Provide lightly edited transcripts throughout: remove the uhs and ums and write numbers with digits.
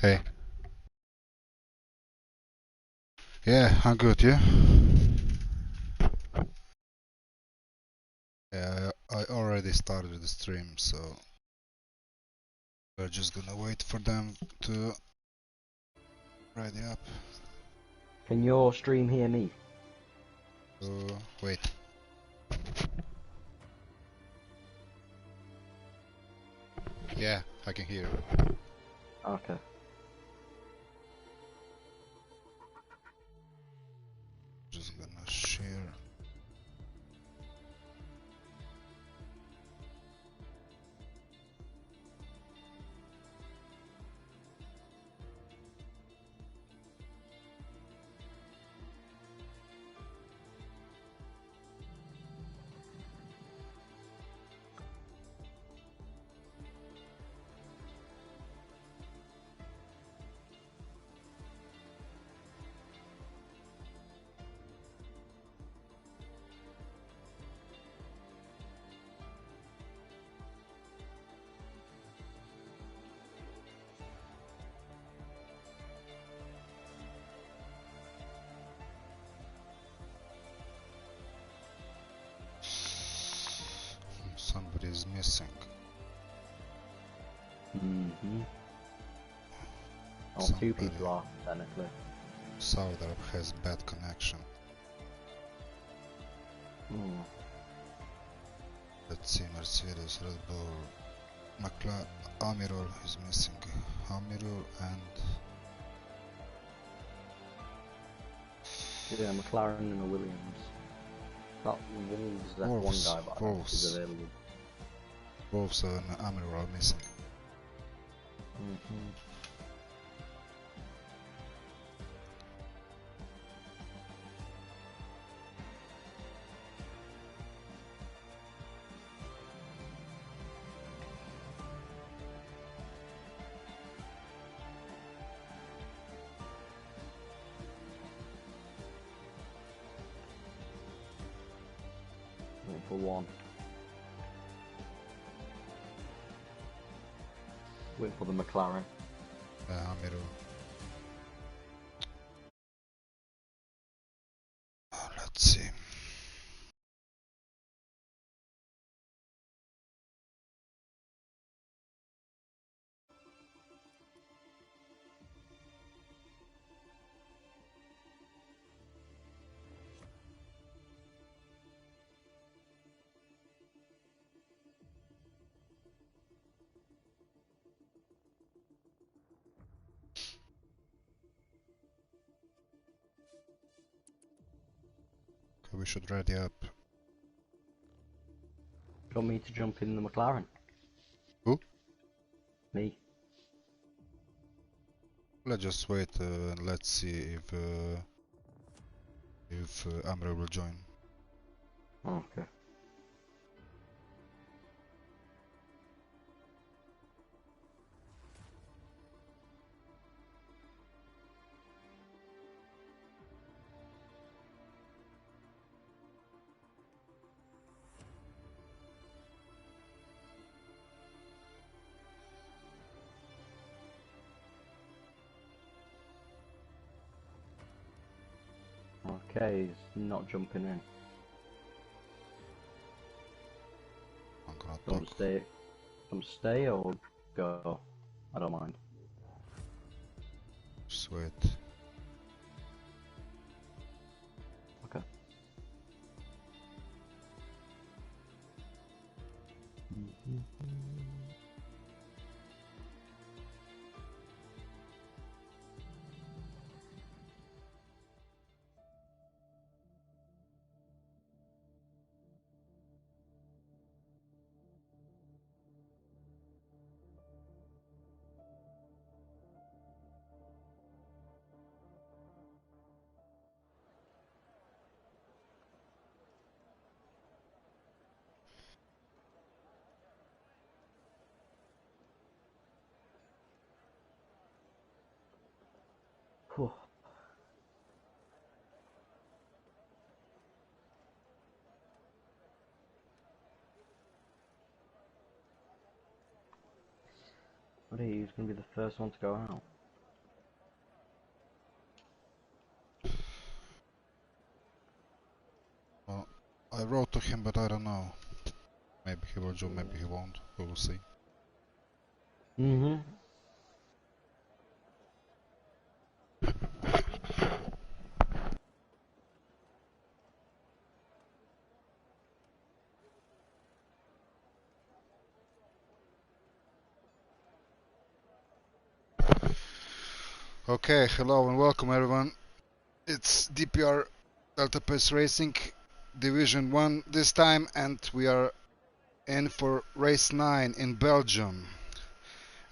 Hey. Yeah, I'm good, yeah? Yeah, I already started the stream, so we're just gonna wait for them to ready up. Can your stream hear me? Wait. Yeah, I can hear. Okay. Just gonna share. Somebody's missing. Oh, two people are, technically. Sauder has bad connection. Let's see, Mercedes, Red Bull, Amirul is missing. Amirul and... Yeah, McLaren and a Williams. That Wolves left one guy, but I don't know if he's available. Wolves and Amirul are missing. Waiting for one. Waiting for the McLaren. Amirul. Let's see. Okay, we should ready up. Do you want me to jump in the McLaren? Who? Me. Let's just wait and let's see if Amra will join. Okay. Okay, he's not jumping in. I'm gonna Don't talk. stay. Don't stay or go. I don't mind. Just wait. Okay. Whew. What are you? He's gonna be the first one to go out. I wrote to him, but I don't know. Maybe he will join, maybe he won't. We will see. Okay, hello and welcome everyone. It's DPR Delta Pace Racing Division 1 this time, and we are in for race 9 in Belgium.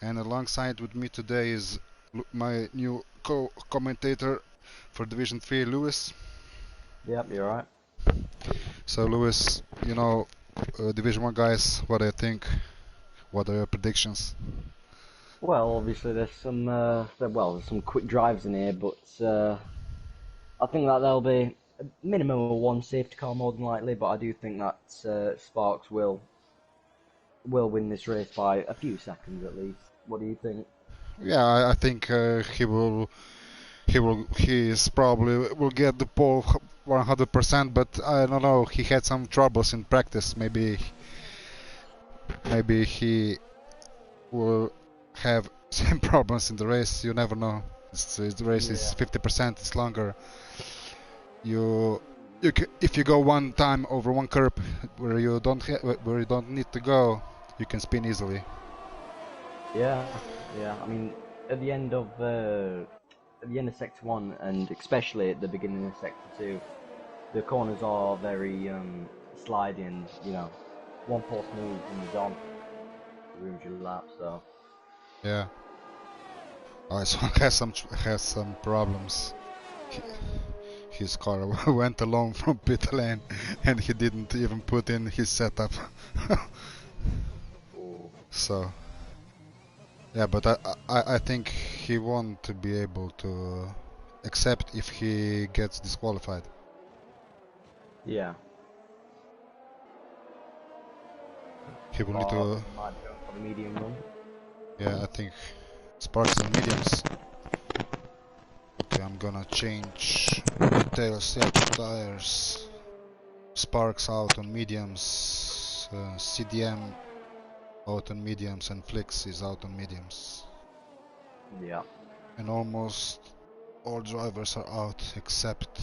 And alongside with me today is my new co-commentator for Division 3, Lewis. Yep, you're right. So Lewis, you know, Division 1 guys, what do you think? What are your predictions? Well, obviously there's some quick drives in here, but I think that there'll be a minimum of one safety car more than likely. But I do think that Sparks will win this race by a few seconds at least. What do you think? Yeah, I think he is probably will get the pole 100%, but I don't know. He had some troubles in practice. Maybe he will have same problems in the race. You never know. The race is 50%. It's longer. If you go one time over one curb where you don't need to go, you can spin easily. Yeah. I mean, at the end of Sector 1, and especially at the beginning of Sector 2, the corners are very sliding. You know, one false move and you're done. Ruins your lap. So. Yeah. So has some problems. His car went alone from pit lane, and he didn't even put in his setup. So, yeah, but I think he won't be able to accept if he gets disqualified. Yeah. He will need Or to. might be going for the medium one. Yeah, I think Sparks and mediums. Okay, I'm gonna change tail set tires. Sparks out on mediums. CDM out on mediums, and Flix is out on mediums. Yeah. And almost all drivers are out except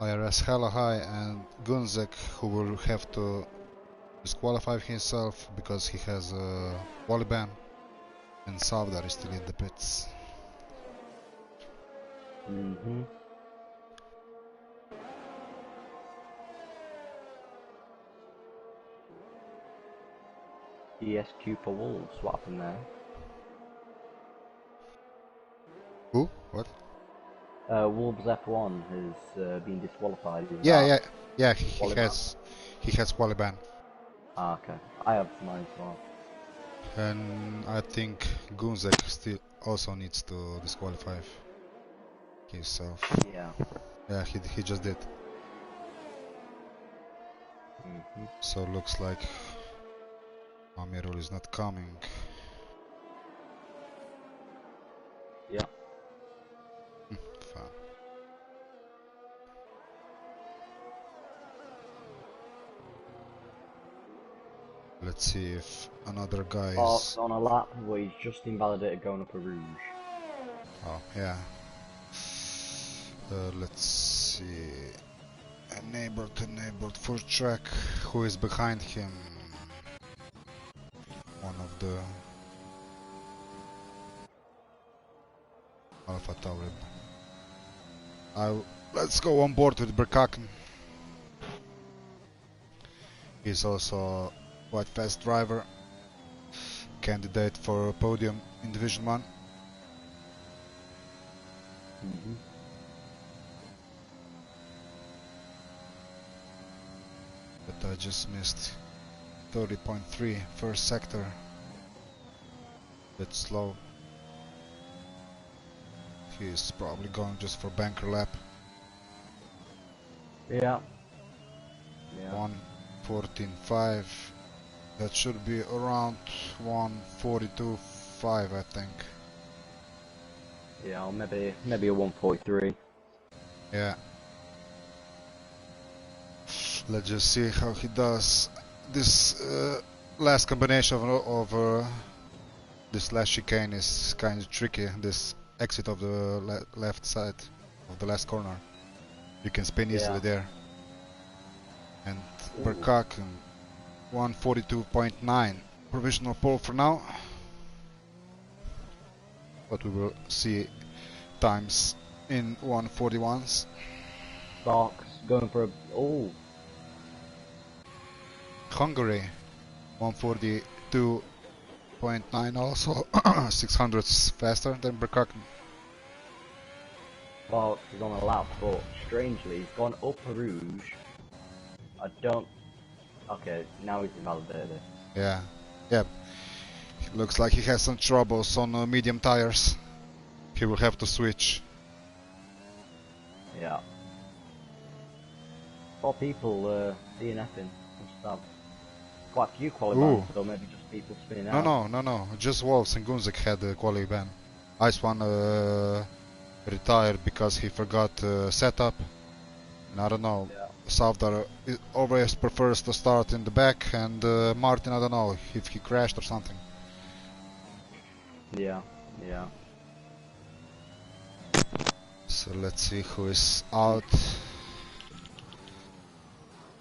IRS Hella High and Gunzek, who will have to disqualify himself because he has a wally ban, and Savdar is still in the pits. ESQ for Wolves, what happened there? Who? What? Wolves F1 has been disqualified. Is Yeah, that yeah, yeah. Wally-ban? He has wally ban, Ah, okay. I have mine as well. and I think Gunzek still also needs to disqualify himself. Yeah. Yeah, he just did. So looks like Amirul is not coming. Yeah. Fine. Let's see if another guy Sparks is. on a lap where he's just invalidated going up a rouge. Oh, yeah. Let's see. Enabled for track. Who is behind him? One of the Alpha Taurib. Let's go on board with Berkaken. He's also a quite fast driver. Candidate for a podium in Division 1. But I just missed 30.3 first sector. Bit slow. He's probably going just for banker lap. Yeah. 1:14.5. That should be around 1:42.5, I think. Yeah, or maybe a 143. Yeah. Let's just see how he does this last combination of this last chicane is kind of tricky. This exit of the left side of the last corner, you can spin easily there. And Berkak 142.9 provisional pole for now, but we will see times in 141s. Sparks going for a Hungary 142.9 also 600s faster than Berkak. Sparks is on a lap, but strangely he's gone up a Rouge. I don't. Okay, now he's invalidated. Yeah. Looks like he has some troubles on medium tires. He will have to switch. Yeah. 4 people DNFing. Must have quite a few qualifying, so maybe just people spinning out. No. Just Wolves and Gunzik had the quali ban. Ice One retired because he forgot setup. And I don't know. Yeah. Savdar always prefers to start in the back, and Martin, I don't know if he crashed or something. Yeah. So let's see who is out.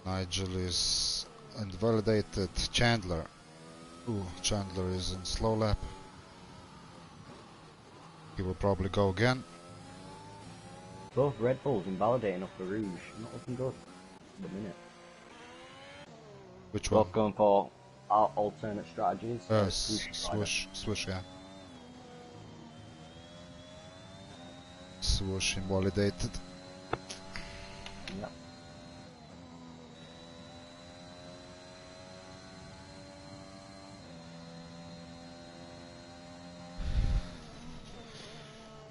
Nigel is invalidated. Chandler. Chandler is in slow lap. He will probably go again. Both Red Bulls invalidating off the Rouge. Not looking good at the minute. Which one? Both going for alternate strategies. Swoosh, yeah. Swoosh invalidated. Yep.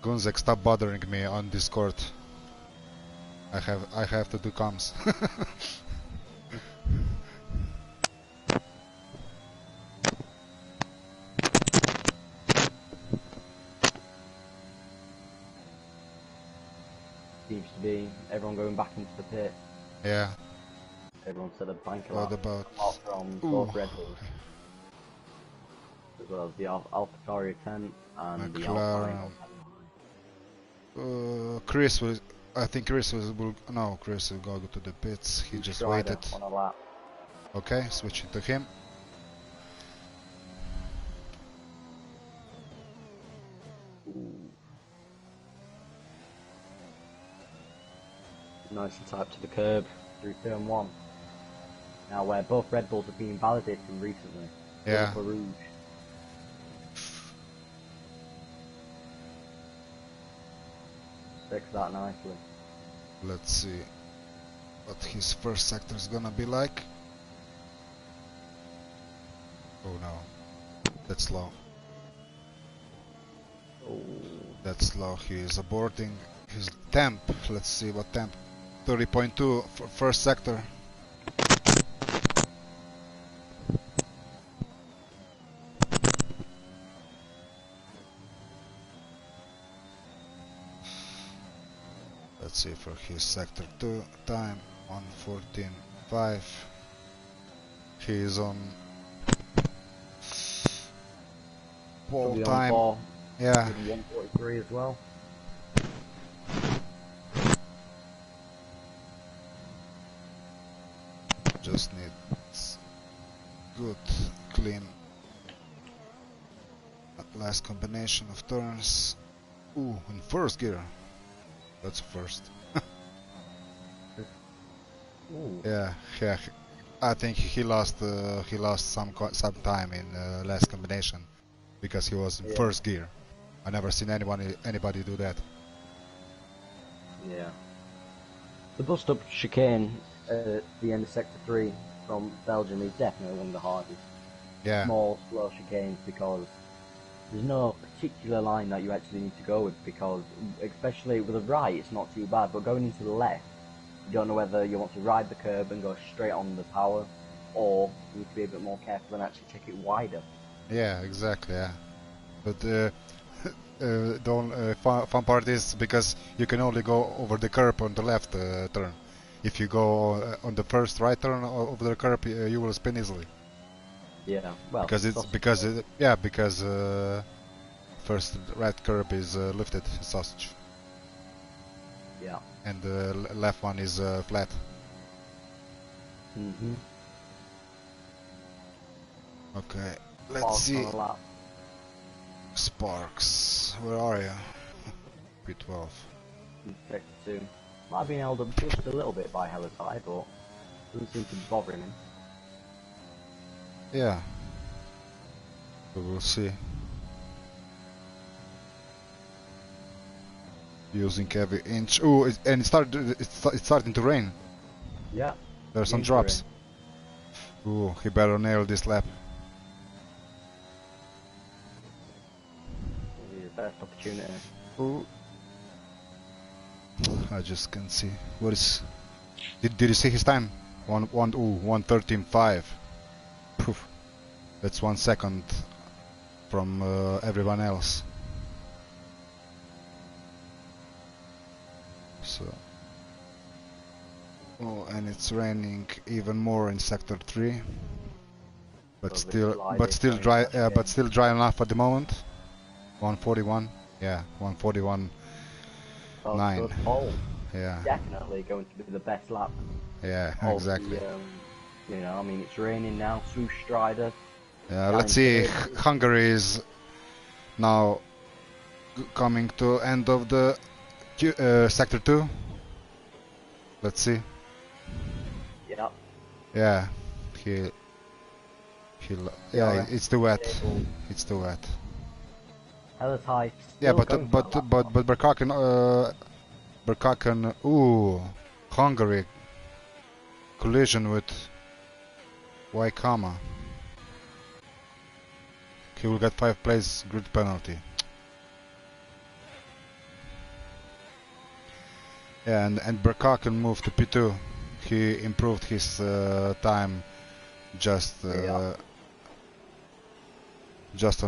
Gunzek, stop bothering me on Discord. I have to do comms. Seems to be everyone going back into the pit. Yeah. Everyone said a bank a What lot. about From both Red Bulls. As well as the AlphaTauri 10 and the Alpine. Chris will. I think Chris will. No, Chris will go to the pits. He just waited. On a lap. Okay, switching to him. Nice and tight to the curb through turn 1. Now where both Red Bulls have been validated recently. Yeah. For Rouge. Fix that nicely. Let's see what his first sector is gonna be like. Oh no, that's slow. That's slow. He is aborting his temp. Let's see what temp. 30.2 for first sector. Let's see for his sector 2 time 1:14.5. He is on pole time. Yeah. 1:43 as well. Just needs good, clean last combination of turns. In first gear. That's first. Yeah. I think he lost some time in last combination because he was in first gear. I never seen anybody do that. Yeah. The bust up chicane at the end of sector 3 from Belgium is definitely one of the hardest. Yeah. Small, slow chicanes because there's no particular line that you actually need to go with because, especially with the right, it's not too bad, but going into the left, you don't know whether you want to ride the curb and go straight on the power, or you need to be a bit more careful and actually take it wider. Yeah, exactly, yeah. But the fun part is because you can only go over the curb on the left turn. If you go on the first right turn over the curb, you will spin easily. Yeah, well, Because first right curb is lifted sausage. Yeah. And the left one is flat. Mhm. Okay, let's Sparks see. on a lap. Sparks, where are you? P12. In sector 2. Might have been held up just a little bit by Helitai, but doesn't seem to be bothering him. Yeah, we will see. Using every inch. Ooh, and it's starting to rain. Yeah. There are some drops. Ooh, he better nail this lap. Maybe the best opportunity. Ooh. I just can't see. What is... Did you see his time? 1:13.5. Poof. That's 1 second from everyone else. So... Oh, and it's raining even more in sector 3. But still dry enough at the moment. 141. Yeah, 141. Well, 9. good pole. Yeah. Definitely going to be the best lap. Yeah, of exactly. The, you know, I mean, it's raining now. Swoosh Strider. Yeah, let's see. Hungary is now coming to end of the sector 2. Let's see. Yeah. Yeah, yeah, it's too wet. It's too wet. Helitai. Yeah, but Berkaken, ooh, Hungary collision with Waikama. He will get 5 plays grid penalty. Yeah, and Berkaken moved to P2. He improved his time just on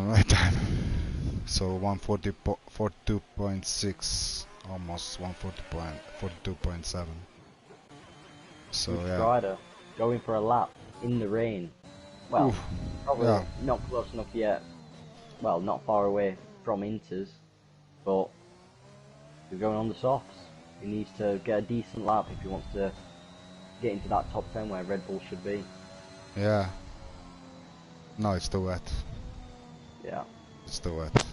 right time. So 142.6, almost 142.7. So yeah. Strider going for a lap in the rain. Well, Oof. probably not close enough yet. Well, not far away from Inters, but he's going on the softs. He needs to get a decent lap if he wants to get into that top 10 where Red Bull should be. Yeah. No, it's too wet. Yeah. It's too wet.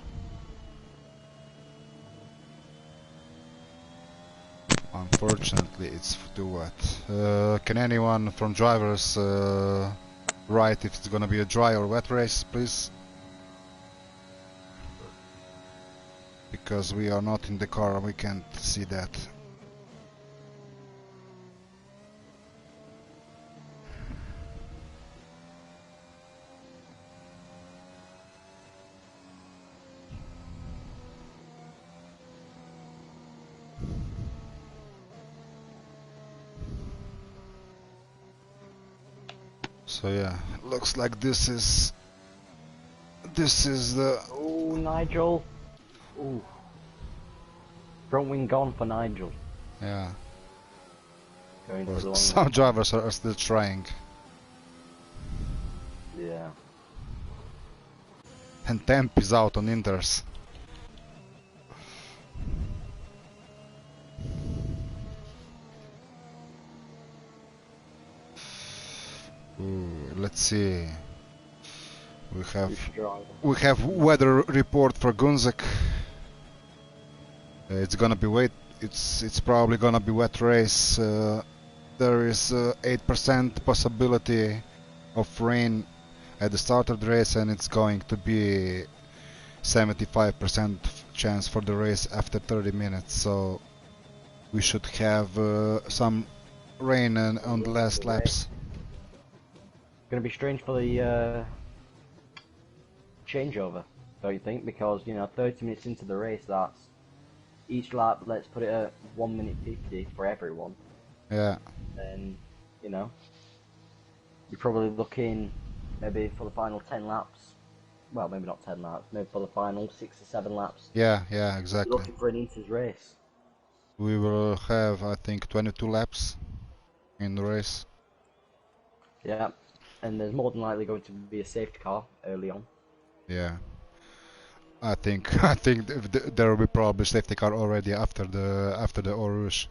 Unfortunately, it's too wet. Can anyone from drivers write if it's gonna be a dry or wet race, please? Because we are not in the car, we can't see that. So yeah, looks like this is the... Oh, Nigel. Ooh. Front wing gone for Nigel. Yeah. Going to the long some line. drivers are still trying. Yeah. And Temp is out on Inters. Ooh, let's see. We have weather report for Gunzek. It's gonna be wet. It's probably gonna be wet race. There is 8% possibility of rain at the start of the race, and it's going to be 75% chance for the race after 30 minutes. So we should have some rain on the last laps. Gonna be strange for the changeover, don't you think? Because, you know, 30 minutes into the race, that's each lap, let's put it at 1 minute 50 for everyone. Yeah. Then, you know, you're probably looking maybe for the final 10 laps. Well, maybe not 10 laps, maybe for the final 6 or 7 laps. Yeah, exactly. You're looking for an Inters race. We will have, I think, 22 laps. in the race. Yeah, and there's more than likely going to be a safety car early on. Yeah. I think I think there will be probably safety car already after the Orush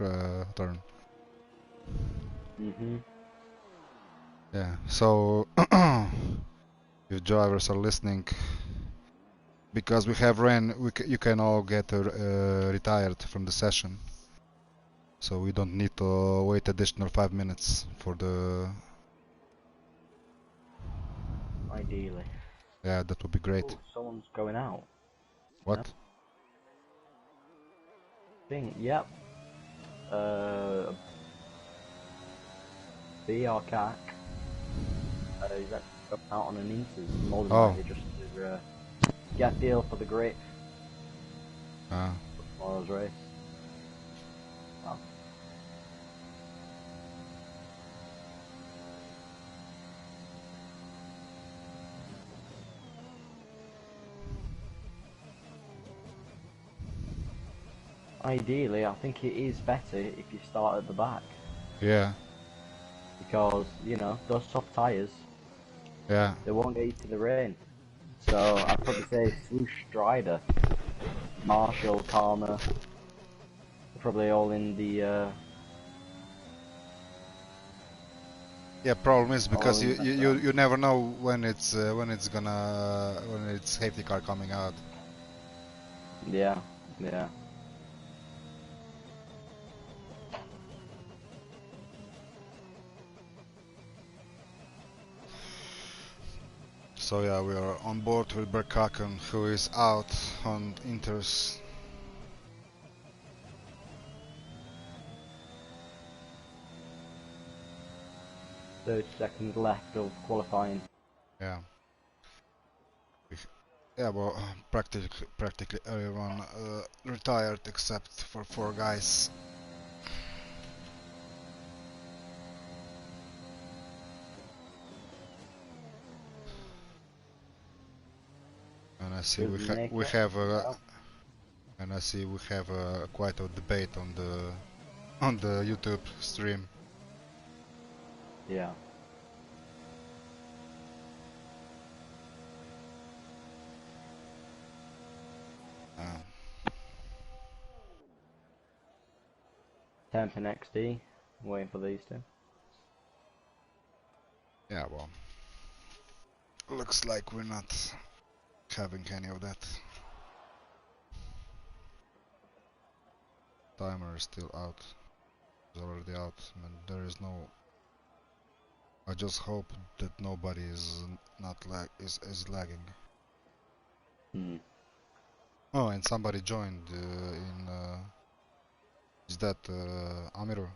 turn. Mhm. Yeah. So if drivers are listening, because we have rain, you can all get retired from the session. So we don't need to wait additional 5 minutes for the. Ideally. Yeah, that would be great. Oh, someone's going out. No What? thing. Yep. BR CAC. He's actually going out on an Inters, more than Oh. likely just to get a feel for the grip Uh, for tomorrow's race. Well, ideally, I think it is better if you start at the back yeah. because you know those soft tyres Yeah. they won't get you to the rain. So I'd probably say Swoosh, Strider, Marshall, Karma, probably all in the Yeah, problem is all because in the best round. you never know when it's safety car coming out. Yeah, yeah. So yeah, we are on board with Berkaken, who is out on Inters. 30 seconds left of qualifying. Yeah. Yeah, well, practically everyone retired except for 4 guys. And I see Doesn't make we it. have Yeah. and I see we have quite a debate on the YouTube stream. Yeah. Uh, Temp and XD. Waiting for these two. yeah, well, looks like we're not having any of that. Timer is still out. It's already out. I mean, there is no. I just hope that nobody is not is lagging. Hmm. Oh, and somebody joined in. Is that Amir?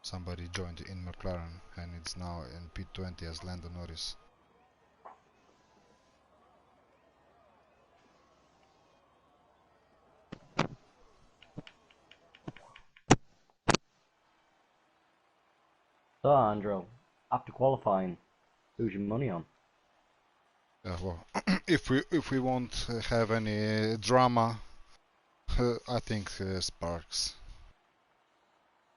Somebody joined in McLaren and it's now in P20 as Lando Norris. So, Andrew, after qualifying, who's your money on? Yeah, well, if we won't have any drama, I think Sparks.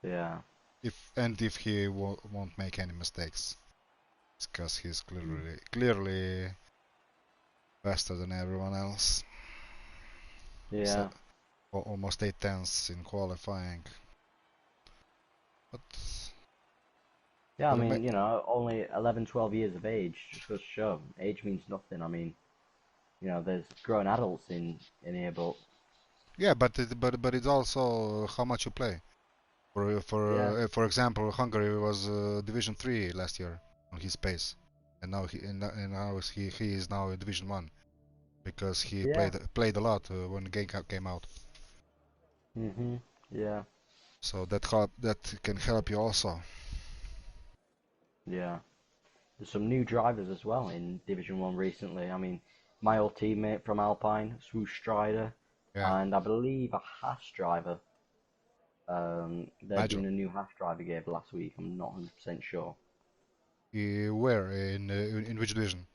Yeah. If he won't make any mistakes, because he's Mm. clearly faster than everyone else. So, Yeah. almost 8 tenths in qualifying, but Yeah, I but mean, you know, only 11, 12 years of age just goes to show age means nothing. I mean, you know, there's grown adults in here, but yeah, but it's also how much you play. yeah, For example, Hungary was Division 3 last year on his pace, and now he is now in Division 1 because he yeah, played a lot when the game came out. yeah, So that can help you also. yeah. There's some new drivers as well in Division One recently. I mean, my old teammate from Alpine, Swoosh Strider, Yeah, and I believe a Haas driver. They're Nigel. doing a new Haas driver game last week. I'm not 100% sure. Where in which division?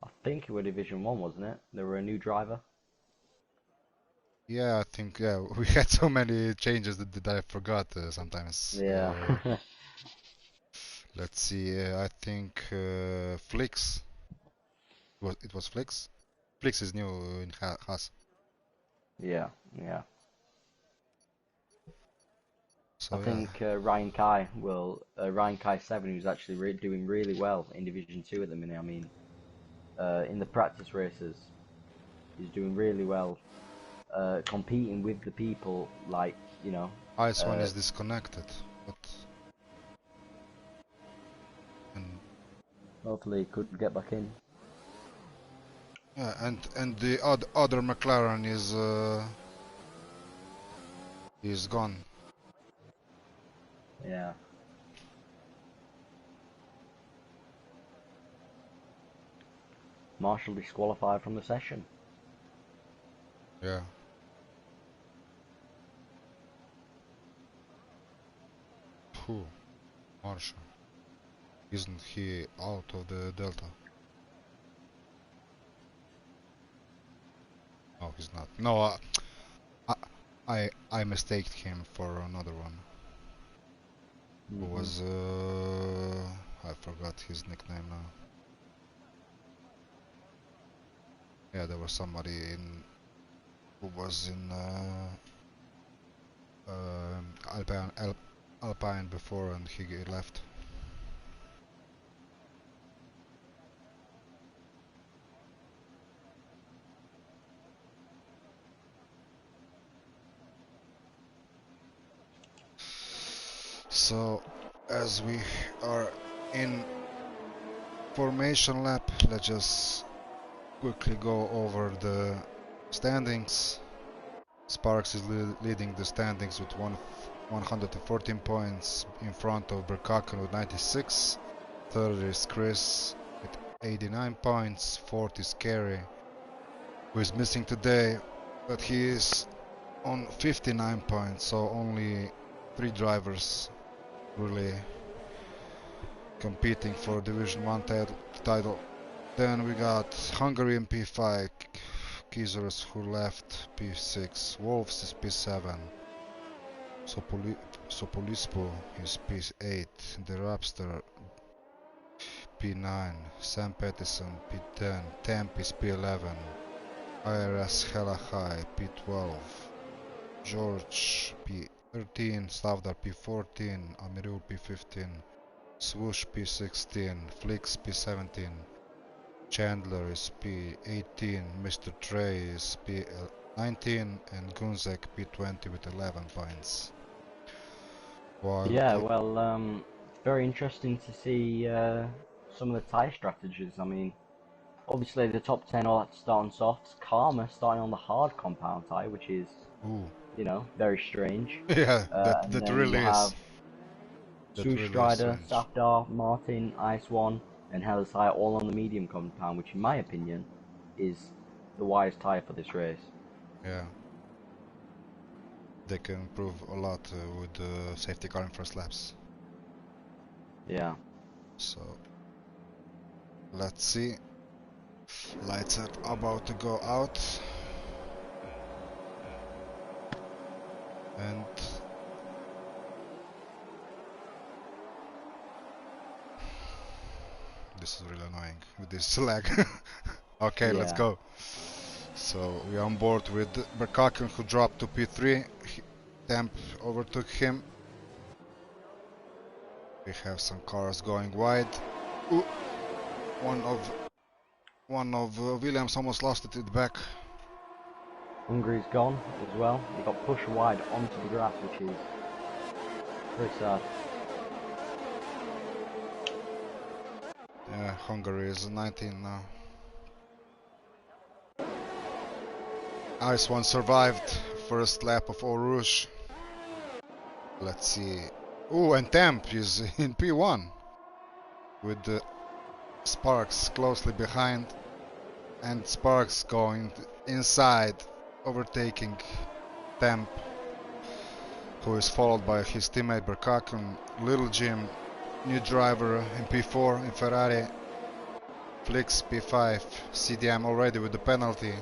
I think it was Division One, wasn't it? They were a new driver. Yeah, I think we had so many changes that I forgot sometimes. Yeah. Let's see. I think Flix. It was Flix. Flix is new in Haas. Yeah, yeah. I So yeah, think Ryan Kai 7, who's actually doing really well in Division 2 at the minute. I mean, in the practice races, he's doing really well, competing with the people like, you know, Ice one uh, is disconnected. But and hopefully he could get back in. yeah, and the other McLaren is gone. Yeah. Marshall disqualified from the session. Yeah. Who? Marshall. Isn't he out of the Delta? No, he's not. No, I I mistaked him for another one. Who Hmm. was I forgot his nickname now. Yeah, there was somebody in who was in Alpine before, and he left. So, as we are in formation lap, let's just quickly go over the standings. Sparks is leading the standings with 114 points in front of Berkaken with 96. Third is Chris with 89 points. Fourth is Kerry, who is missing today, but he is on 59 points, so only 3 drivers really competing for Division 1 title. Then we got Hungary in P5, Kizers who left P6, Wolves is P7, Sopolispo is P8, The Rapster P9, Sam Pettison P10, Temp is P11, IRS Hella High P12, George P13, Stavdar P14, Amirul P15, Swoosh P16, Flix P17, Chandler is P18, Mr. Trey is P19, and Gunzek P20 with 11 points. While Yeah, well, it's very interesting to see some of the tyre strategies. I mean, obviously the top 10 all have to start on softs. Karma starting on the hard compound tyre, which is, ooh, you know, very strange. yeah, And that then you really have is. That Swoosh really is Strider, strange. Safdar, Martin, Ice One, and Hellas Tyre all on the medium compound, which in my opinion is the wise tyre for this race. Yeah, they can improve a lot with the safety car in first laps. Yeah. So let's see. Lights are about to go out, and this is really annoying with this lag. Okay, let's Yeah. go. So we are on board with Berkaken, who dropped to P3. Temp overtook him. We have some cars going wide. Ooh, one of Williams almost lost it at the back. Hungary's gone as well. He got pushed wide onto the grass, which is very sad. Yeah, Hungary is 19 now. Ice one survived first lap of Eau Rouge. Let's see. Ooh, and Temp is in P1 with the Sparks closely behind, and Sparks going inside, overtaking Temp, who is followed by his teammate Berkaken. Little Jim, new driver in P4 in Ferrari. Flix P5, CDM already with the penalty.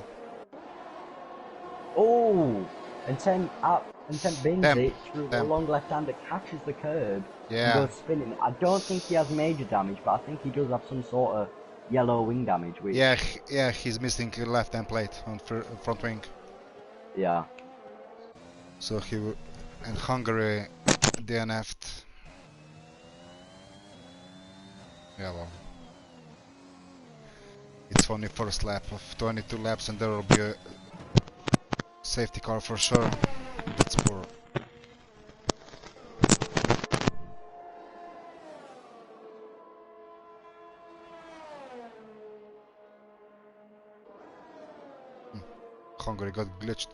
Oh, and Temp bins Temp, it through the temp. long left-hander, catches the curb, and Yeah, goes spinning. I don't think he has major damage, but I think he does have some sort of yellow wing damage, which... yeah, yeah. He's missing left hand plate on front wing. Yeah. So and Hungary DNF'd. Yeah, well, it's only first lap of 22 laps, and there will be a safety car for sure. That's poor. Hungary got glitched.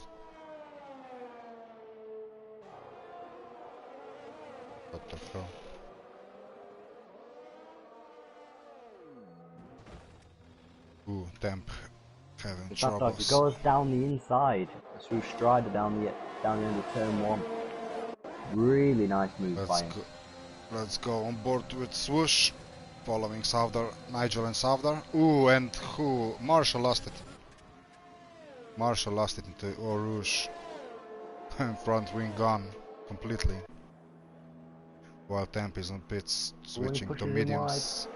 What the hell? Ooh, Temp having It's not like he troubles. goes down the inside, through Strider down the end of turn 1. Really nice move by him. Let's go on board with Swoosh, following Savdar, Nigel and Savdar. Ooh, and who? Marshall lost it. Marshall lost it into Eau Rouge. Front wing gone completely. While Temp is on pits, When he switching to pushes him wide. mediums.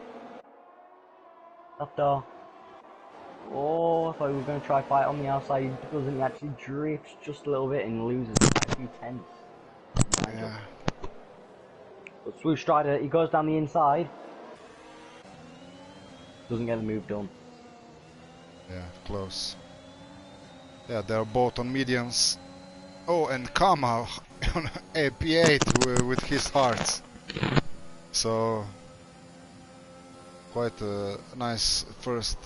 After. Oh, I thought we were going to try fight on the outside. He doesn't. He actually drifts just a little bit and loses quite a few tenths. Nigel. Yeah. But Swoosh Strider, he goes down the inside. Doesn't get the move done. Yeah, close. Yeah, they're both on mediums. Oh, and Kama on AP8 with his hearts. So, quite a nice first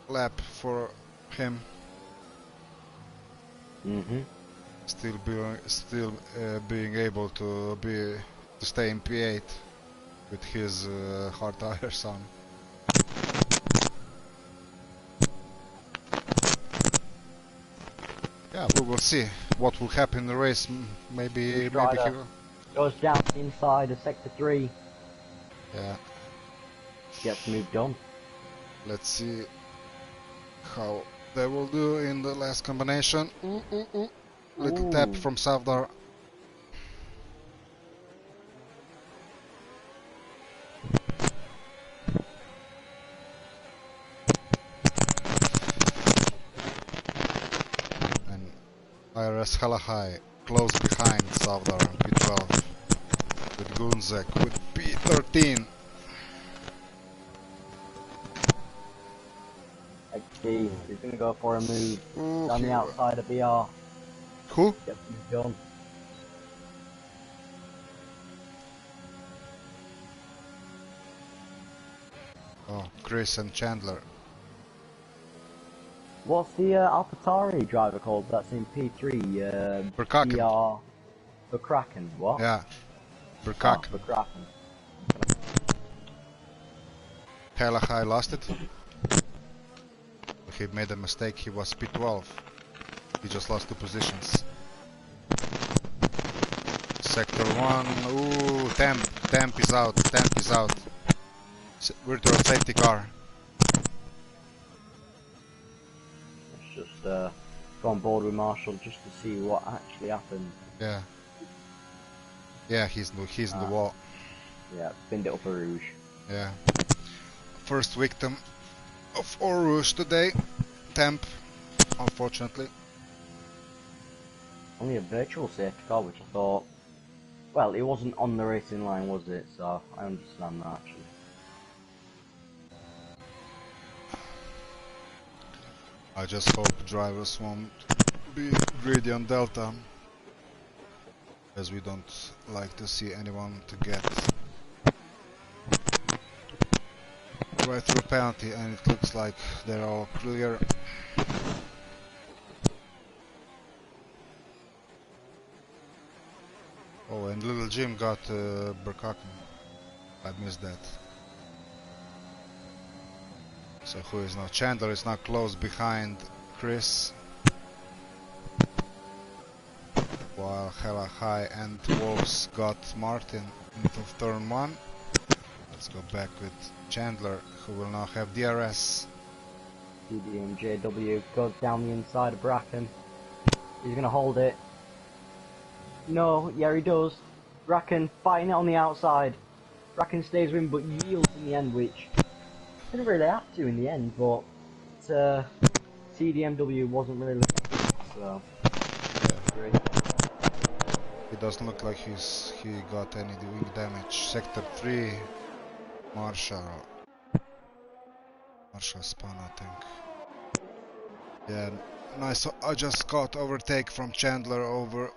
lap for him. Still being able to stay in P8 with his hard tires on. Yeah, we will see what will happen in the race. Maybe he will. Goes down inside of sector 3. Yeah. Gets moved on. Let's see how they will do in the last combination. Ooh, ooh, ooh. Little tap from Savdar. And IRS hella high, close behind Savdar on P12. With Gunzek with P13. XD, he's going to go for a move down the outside of BR. Who? Gets moved on. Oh, Chris and Chandler. What's the AlphaTauri driver called that's in P3? Verkaken. BR... Verkraken, what? Yeah, Verkaken. Oh, Verkraken. Hella high lost it. He made a mistake, he was P12. He just lost 2 positions. Sector 1, ooh, Temp is out, Virtual safety car. Let's just go on board with Marshall just to see what actually happened. Yeah. Yeah, he's in the wall. Yeah, binned it up a Rouge. Yeah. First victim of Eau Rouge today. Temp, unfortunately. Only a virtual safety car, which I thought... Well, it wasn't on the racing line, was it? So, I understand that, actually. I just hope drivers won't be greedy on Delta, as we don't like to see anyone to get right through penalty, and it looks like they're all clear. Oh, and Little Jim got Berkaken. I missed that. So who is now? Chandler is now close behind Chris. While Hella High and Wolves got Martin into turn 1. Let's go back with Chandler, who will now have DRS. CD and JW goes down the inside of Bracken. He's gonna hold it. No, yeah, he does. Bracken fighting it on the outside. Bracken stays with him, but yields in the end, which didn't really have to in the end, but CDMW wasn't really so. Yeah. It doesn't look like he got any wing damage. Sector 3, Marshall spawn, I think. Yeah, nice. I just got overtake from Chandler over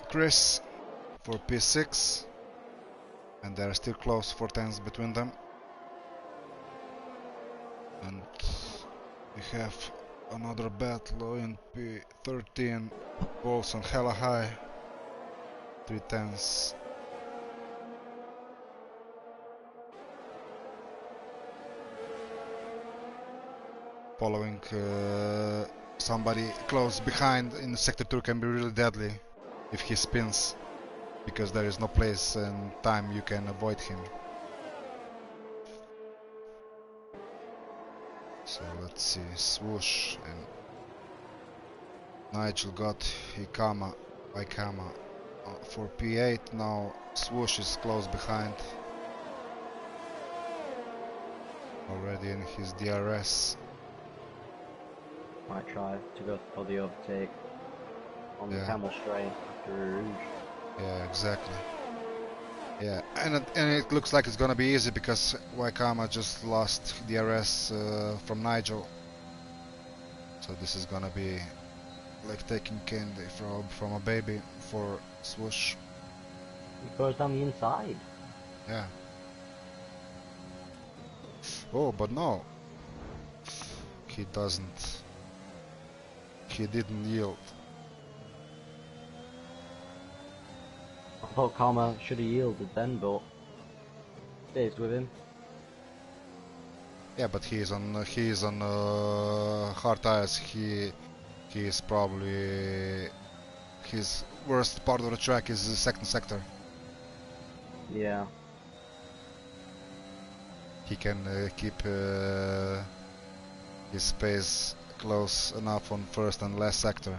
Chris for P6, and they're still close, 4 tenths between them. And we have another battle in P13, balls on hella high, 3 tenths. Following somebody close behind in sector 2 can be really deadly if he spins, because there is no place and time you can avoid him. So let's see, swoosh, and Nigel got Ikama, for P8. Now swoosh is close behind, already in his DRS. Might try to go for the overtake on the camel straight after Rouge. Yeah, exactly. Yeah, and it looks like it's gonna be easy because Waikama just lost DRS from Nigel. So this is gonna be like taking candy from a baby for swoosh. He goes down the inside. Yeah. Oh, but no. He doesn't. He didn't yield. I thought Karma should have yielded then, but stays with him. Yeah, but he is on hard tires. He is probably his worst part of the track is the second sector. Yeah. He can keep his pace close enough on first and last sector.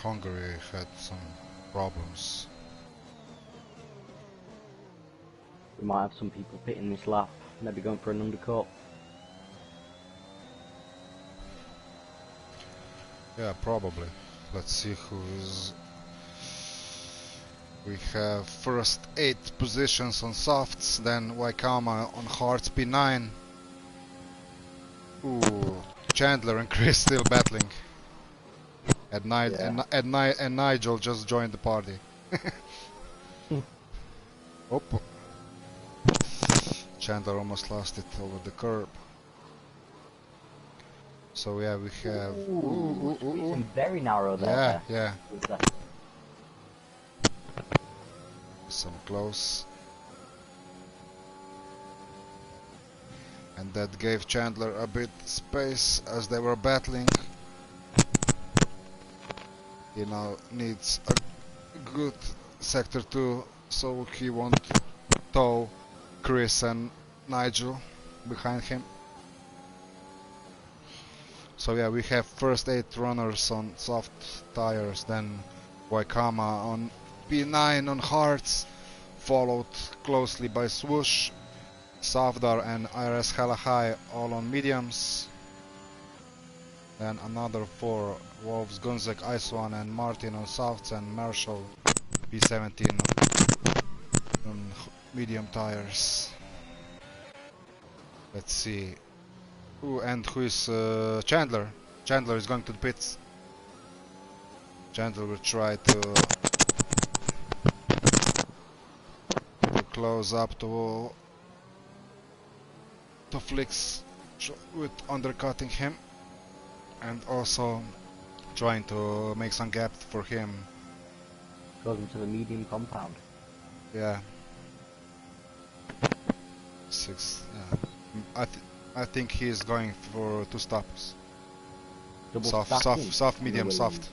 Hungary had some problems. We might have some people pitting this lap, maybe going for an undercut. Yeah, probably. Let's see who's. We have first 8 positions on softs, then Waikama on hards P9. Ooh, Chandler and Chris still battling. And Nigel just joined the party. Oh, Chandler almost lost it over the curb. So yeah, we have. Ooh. Very narrow there. Yeah. Some close. And that gave Chandler a bit space as they were battling. He now needs a good sector 2 so he won't tow Chris and Nigel behind him. So yeah, we have first 8 runners on soft tires, then Waikama on P9 on hards, followed closely by Swoosh, Safdar and IRS Hella High all on mediums. Then another 4, Wolves, Gunzek, Iceone and Martin on softs, and Marshall P17 on medium tires. Let's see. Who is Chandler? Chandler is going to the pits. Chandler will try to close up to Flicks with undercutting him, and also trying to make some gap for him. Goes into the medium compound. Yeah. 6. Yeah. I think he's going for 2 stops. Double Soft, stacking. soft, medium, soft.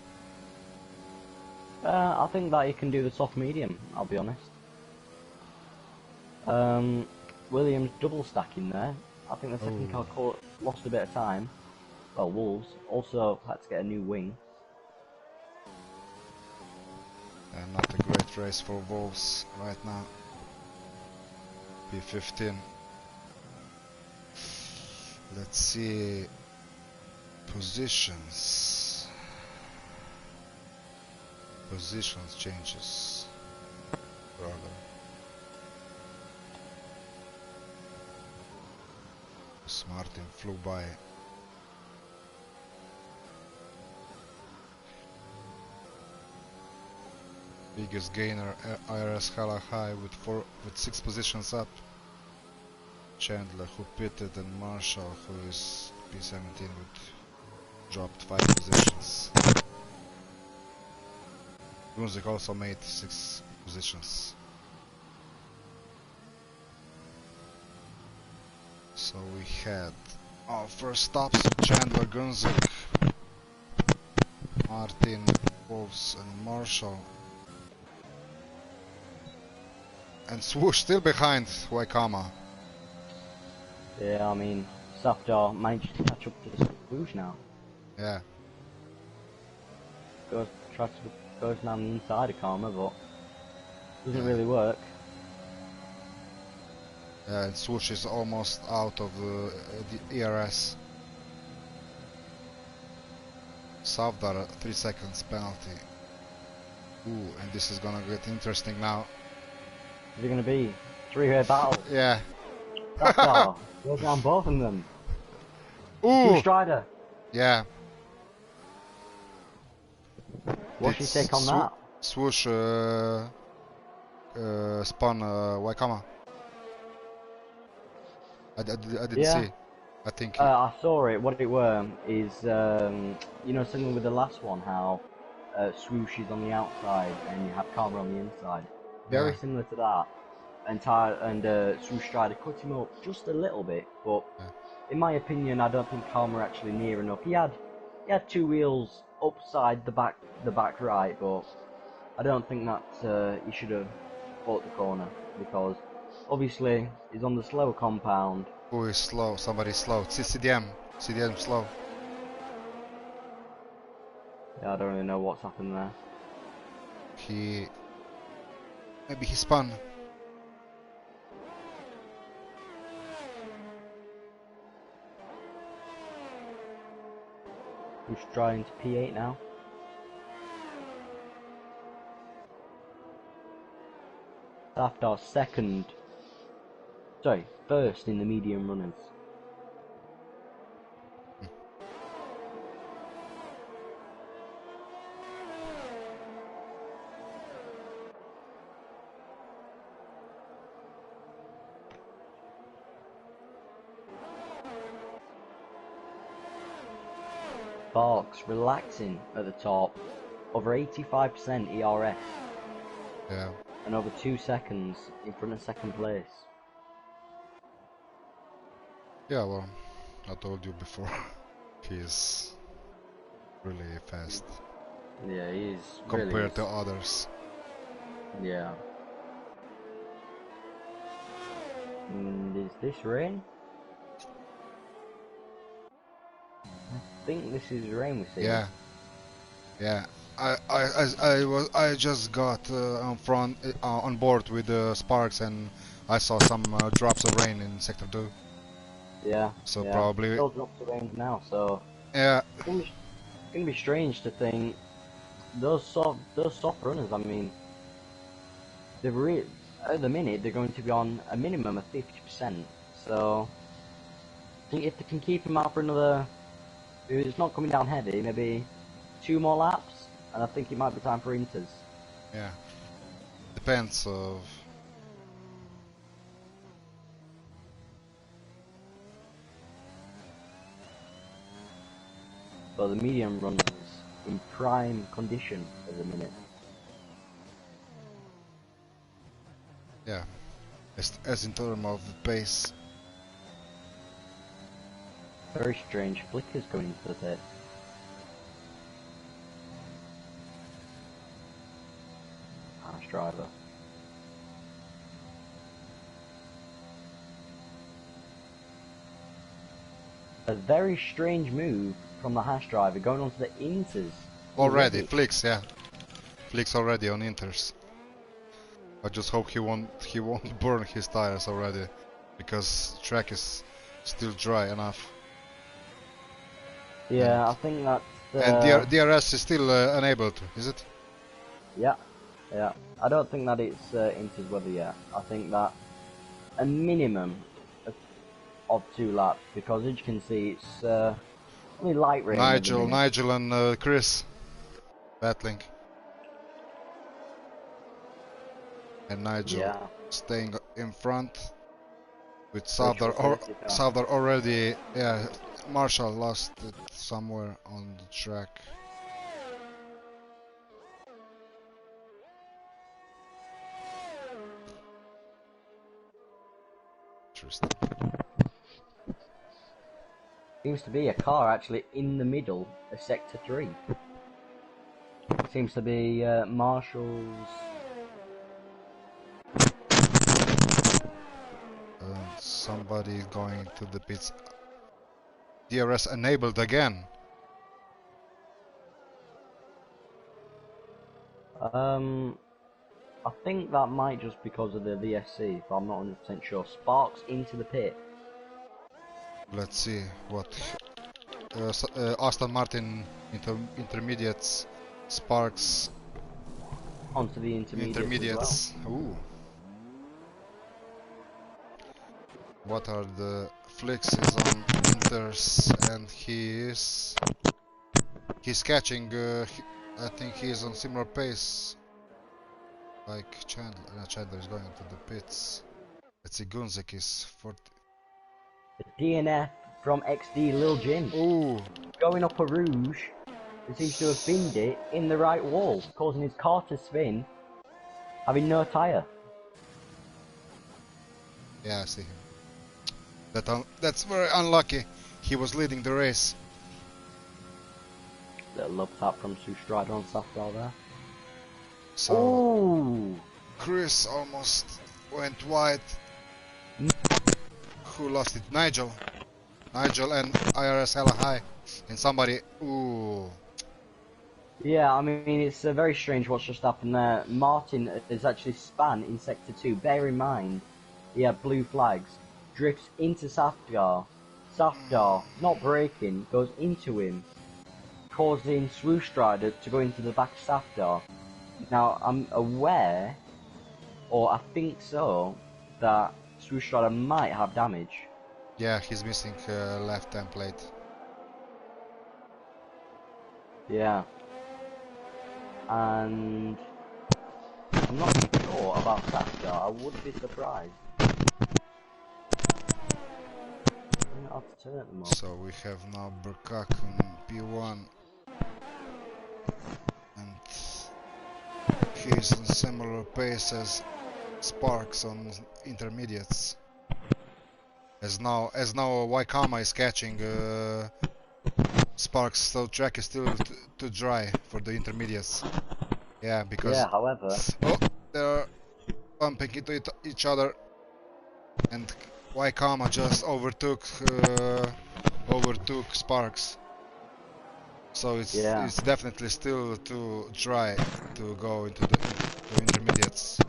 I think that he can do the soft medium, I'll be honest. Williams double stacking there. I think the second car lost a bit of time. Well, Wolves also had to get a new wing. And not a great race for Wolves right now. P15. Let's see. Positions changes. Rather. Martin flew by. Biggest gainer, IRS hella high with 6 positions up. Chandler, who pitted, and Marshall, who is P17 with dropped 5 positions. Gunzik also made 6 positions. So we had our first stops: Chandler, Gunzik, Martin, Wolves, and Marshall. And Swoosh still behind Waikama. Yeah, I mean, Safdar managed to catch up to the Swoosh now. Yeah. Goes down the inside of Karma, but doesn't really work. Yeah, and Swoosh is almost out of the ERS. Safdar, 3 seconds penalty. Ooh, and this is gonna get interesting now. Is it gonna be 3-way battle? Yeah. Safdar goes down both of them. Ooh! Strider. Yeah. What's your take on that? Swoosh spun Waikama. I didn't see. I think. I saw it. What it were is, you know, similar with the last one, how Swoosh is on the outside and you have Karma on the inside. Very similar to that. And Swoosh Strider cut him up just a little bit, but in my opinion, I don't think Karma actually near enough. He had 2 wheels upside the back right, but I don't think that he should have fought the corner, because obviously he's on the slower compound. Who is slow? Somebody's slow. CDM slow. Yeah, I don't really know what's happened there. Maybe he spun. Who's trying to P8 now? Safdar first in the medium runners. Barks relaxing at the top, over 85% ERS. Yeah. And over 2 seconds in front of second place. Yeah, well, I told you before. He is really fast. Yeah, he is. Compared to others. Yeah. Is this rain? I think this is rain we see. Yeah. Yeah. I just got on board with the Sparks, and I saw some drops of rain in Sector 2. Yeah. So probably. Still drops of rain now, so. Yeah. It's gonna be strange to think those soft runners. I mean, at the minute they're going to be on a minimum of 50%. So I think if they can keep him out for another, if it's not coming down heavy, maybe 2 more laps, and I think it might be time for Inters. Yeah. Depends of but the medium runs in prime condition at the minute. Yeah, as in terms of pace. Very strange flickers going into the pit. Harsh driver. A very strange move from the Hash driver going onto the Inters. Already, Flicks, yeah. Flicks already on Inters. I just hope he won't burn his tires already, because track is still dry enough. Yeah, and, I think that's... and DRS is still enabled, is it? Yeah, yeah. I don't think that it's Inters weather yet. I think that a minimum of 2 laps, because as you can see it's only light rain at the minute. Nigel and Chris battling. And Nigel staying in front with Savdar already, yeah, Marshall lost it somewhere on the track. Interesting. Seems to be a car actually in the middle of Sector 3. Seems to be Marshall's... Somebody going to the pits. DRS enabled again. I think that might just because of the VSC, but I'm not 100% sure. Sparks into the pit. Let's see what Aston Martin intermediates, Sparks Onto the intermediates. As well. Ooh. What are the flicks is on Inters, and he's catching. I think he is on similar pace like Chandler. Chandler is going to the pits. Let's see, Gunzik is 40. The DNF from XD Lil Jim. Ooh. Going up a Rouge. He seems to have binned it in the right wall, causing his car to spin, having no tyre. Yeah, I see him. That's very unlucky. He was leading the race. Little love tap from Sue Strider on Safdar there. So, ooh. Chris almost went wide. Who lost it? Nigel and IRS hella high. And somebody, ooh. Yeah, I mean, it's very strange what's just happened there. Martin has actually spun in Sector 2. Bear in mind, he had blue flags. Drifts into Safdar. Safdar, not braking, goes into him, causing Swoosh Strider to go into the back of Safdar. Now, I'm aware, or I think so, that Swoosh Strider might have damage. Yeah, he's missing left template. Yeah. And I'm not sure about Safdar. I would be surprised. I'll have to turn them off. So we have now Burkak in P1. And he's on similar pace as Sparks on intermediates. As now Waikama is catching Sparks, so track is still too dry for the intermediates. Yeah, because... Yeah, however... Oh, they're bumping into each other. And Waikama just overtook Sparks. So it's definitely still too dry to go into the intermediates.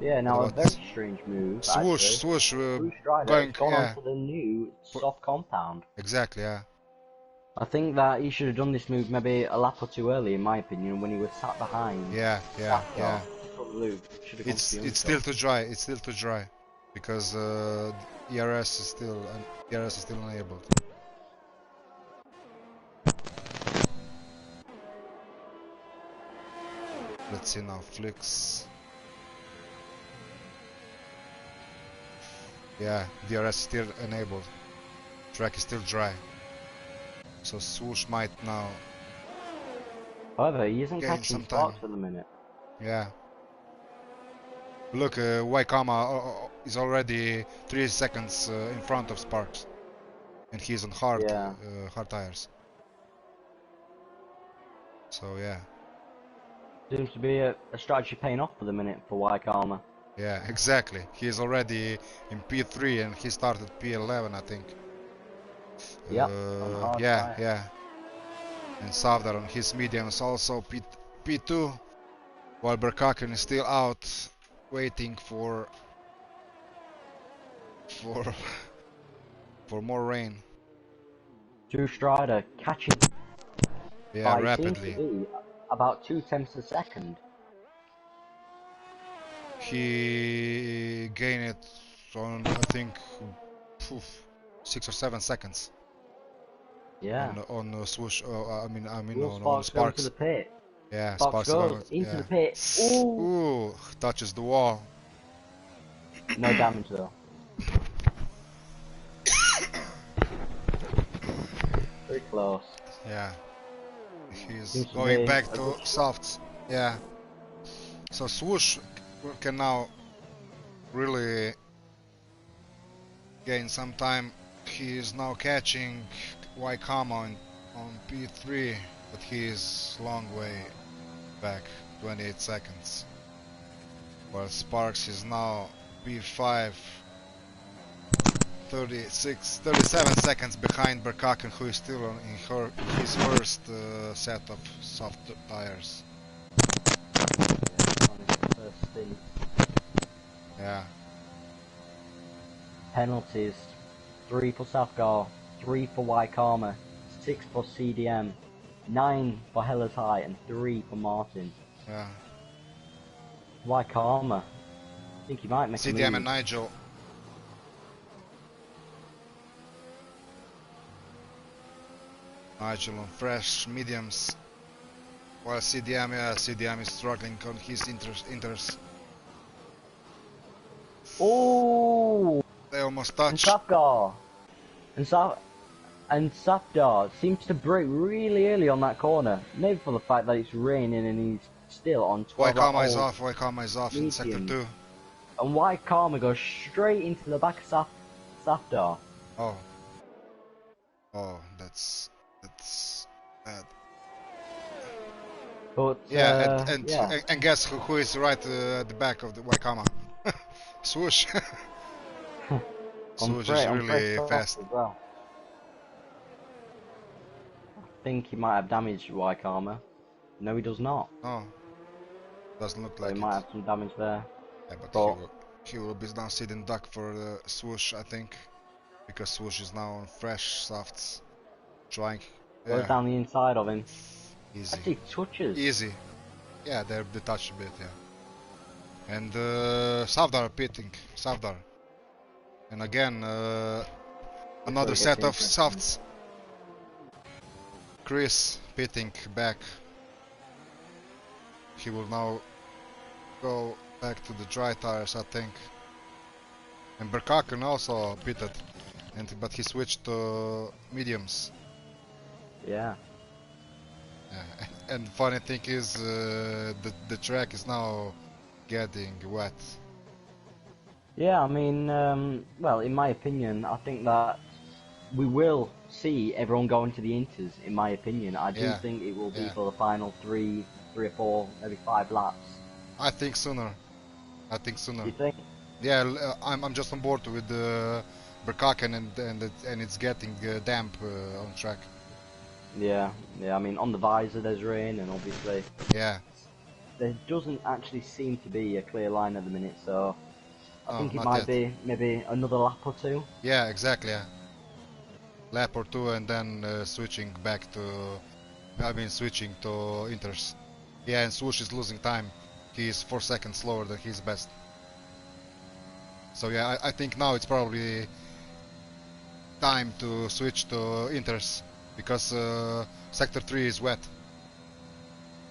Yeah, now a very strange move. Swoosh, going onto the new soft compound. Exactly, yeah. I think that he should have done this move maybe a lap or two early, in my opinion, when he was sat behind. Yeah. It's still too dry. It's still too dry, because ERS is still enabled. Let's see now, Flicks. Yeah, DRS still enabled. Track is still dry. So Swoosh might now However, he isn't gain catching some time. Sparks at the minute. Yeah. Look, Waikama is already 3 seconds in front of Sparks, and he's on Yeah. hard tires. So yeah. Seems to be a strategy paying off for the minute for Waikama. Yeah, exactly. He's already in P3 and he started P11, I think. Yep, on hard Yeah, tire. yeah. And Savdar on his mediums also P2, while Berkaken is still out, waiting for for more rain. Two Strider catching Yeah, by seems to rapidly. be about 2/10 a second. He gained it on I think 6 or 7 seconds Yeah. on Swoosh. I mean Will on Sparks go into Sparks. the pit? Yeah, Sparks Sparks goes going. into Yeah. the pit. Ooh! Ooh, touches the wall. No damage though. Very close. Yeah, he's Seems to going be back a to good softs. Yeah, so Swoosh can now really gain some time. He is now catching Waikama on P3, but he is long way back, 28 seconds. While Sparks is now P5, 37 seconds behind Berkaken, who is still in his first set of soft tires. on his first stint. Yeah, Penalties. 3 for Safgar, 3 for Waikama, 6 for CDM, 9 for Hellas High, and 3 for Martin. yeah. Waikama. I think he might make a CDM move. and Nigel. Nigel on fresh mediums. While CDM is struggling on his inters. Oh! They almost And touch. Safgar. And Safdar seems to brake really early on that corner. Maybe for the fact that it's raining and he's still on 12 Waikama is off in sector 2. And Waikama goes straight into the back of Safdar. Oh. Oh, that's bad. But Yeah, yeah, and guess who is right at the back of the Waikama? Swoosh. Swoosh is really fast. as well. I think he might have damaged Waikama. No, he does not. Oh, doesn't look So like he it. might have some damage there. Yeah, but But he will be now sitting duck for the Swoosh, I think, because Swoosh is now on fresh softs, trying. goes Yeah, down the inside of him. easy. Actually touches. Easy. Yeah, they touch a bit, yeah. And Savdar pitting. Savdar. And again, another gets set of interesting. softs. Chris pitting back. He will now go back to the dry tires, I think. And Berkaken also pitted, but he switched to mediums. Yeah. Yeah. And funny thing is, the track is now getting wet. Yeah, I mean, well, in my opinion, I think that we will see everyone go into the inters. In my opinion, I do Yeah, think it will be yeah. for the final three or four, maybe 5 laps. I think sooner. I think sooner. You think? Yeah, I'm just on board with Berkaken and it's getting damp on track. Yeah, yeah. I mean, on the visor there's rain, and obviously Yeah. there doesn't actually seem to be a clear line at the minute. So I Oh, think it not might yet. be maybe another lap or two. Yeah, exactly. Yeah. Lap or two and then switching back to, switching to inters. Yeah, and Swoosh is losing time. He is 4 seconds slower than his best. So yeah, I think now it's probably time to switch to inters because sector 3 is wet.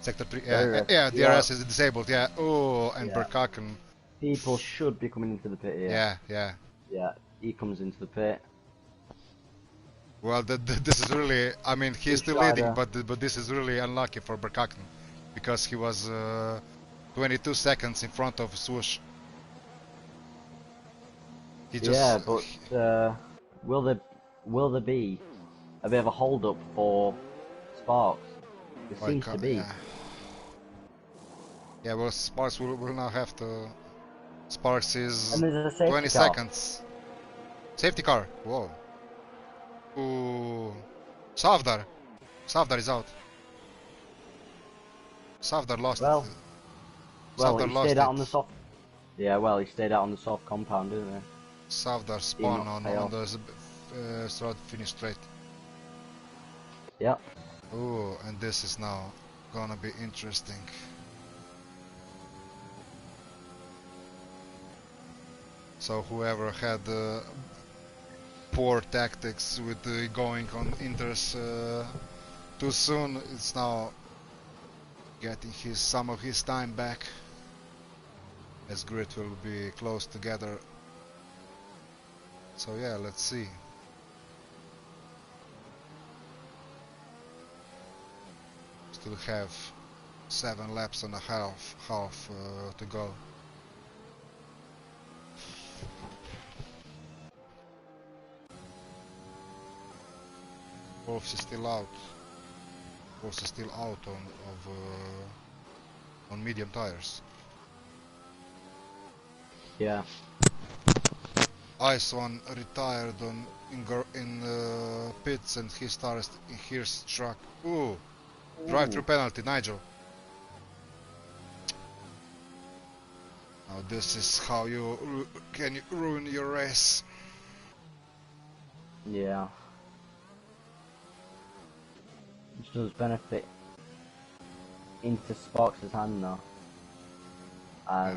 Sector 3, Very yeah, wet. yeah, Yeah. DRS is disabled. Yeah. Oh, and Yeah. Berkaken. People should be coming into the pit here. Yeah, yeah. Yeah, he comes into the pit. Well, this is really. I mean, he's Just still tried leading, to. but this is really unlucky for Berkaken because he was 22 seconds in front of Swoosh. He Yeah, just. but will there will there be a bit of a hold up for Sparks? There seems to be. Yeah. Yeah, well, Sparks will now have to. Sparks And is there's a 20 safety car. seconds. Safety car. Whoa. Ooh. Savdar. Savdar is out. Savdar lost it. Well, Savdar he lost stayed out it. on the soft. Yeah, well, he stayed out on the soft compound, didn't he? Savdar Did spun not pay on off. the start finish straight. Yeah. Ooh, and this is now gonna be interesting. So whoever had poor tactics with going on Inters too soon, it's now getting some of his time back. As grid will be close together. So yeah, let's see. Still have 7 laps and a half to go. Wolves is still out. Wolves is still out on medium tires. Yeah. Ice one retired in pits and he starts in his truck. Ooh, drive-through penalty, Nigel. Now this is how you can ruin your race. Yeah. Which does benefit into Sparks' hand now, as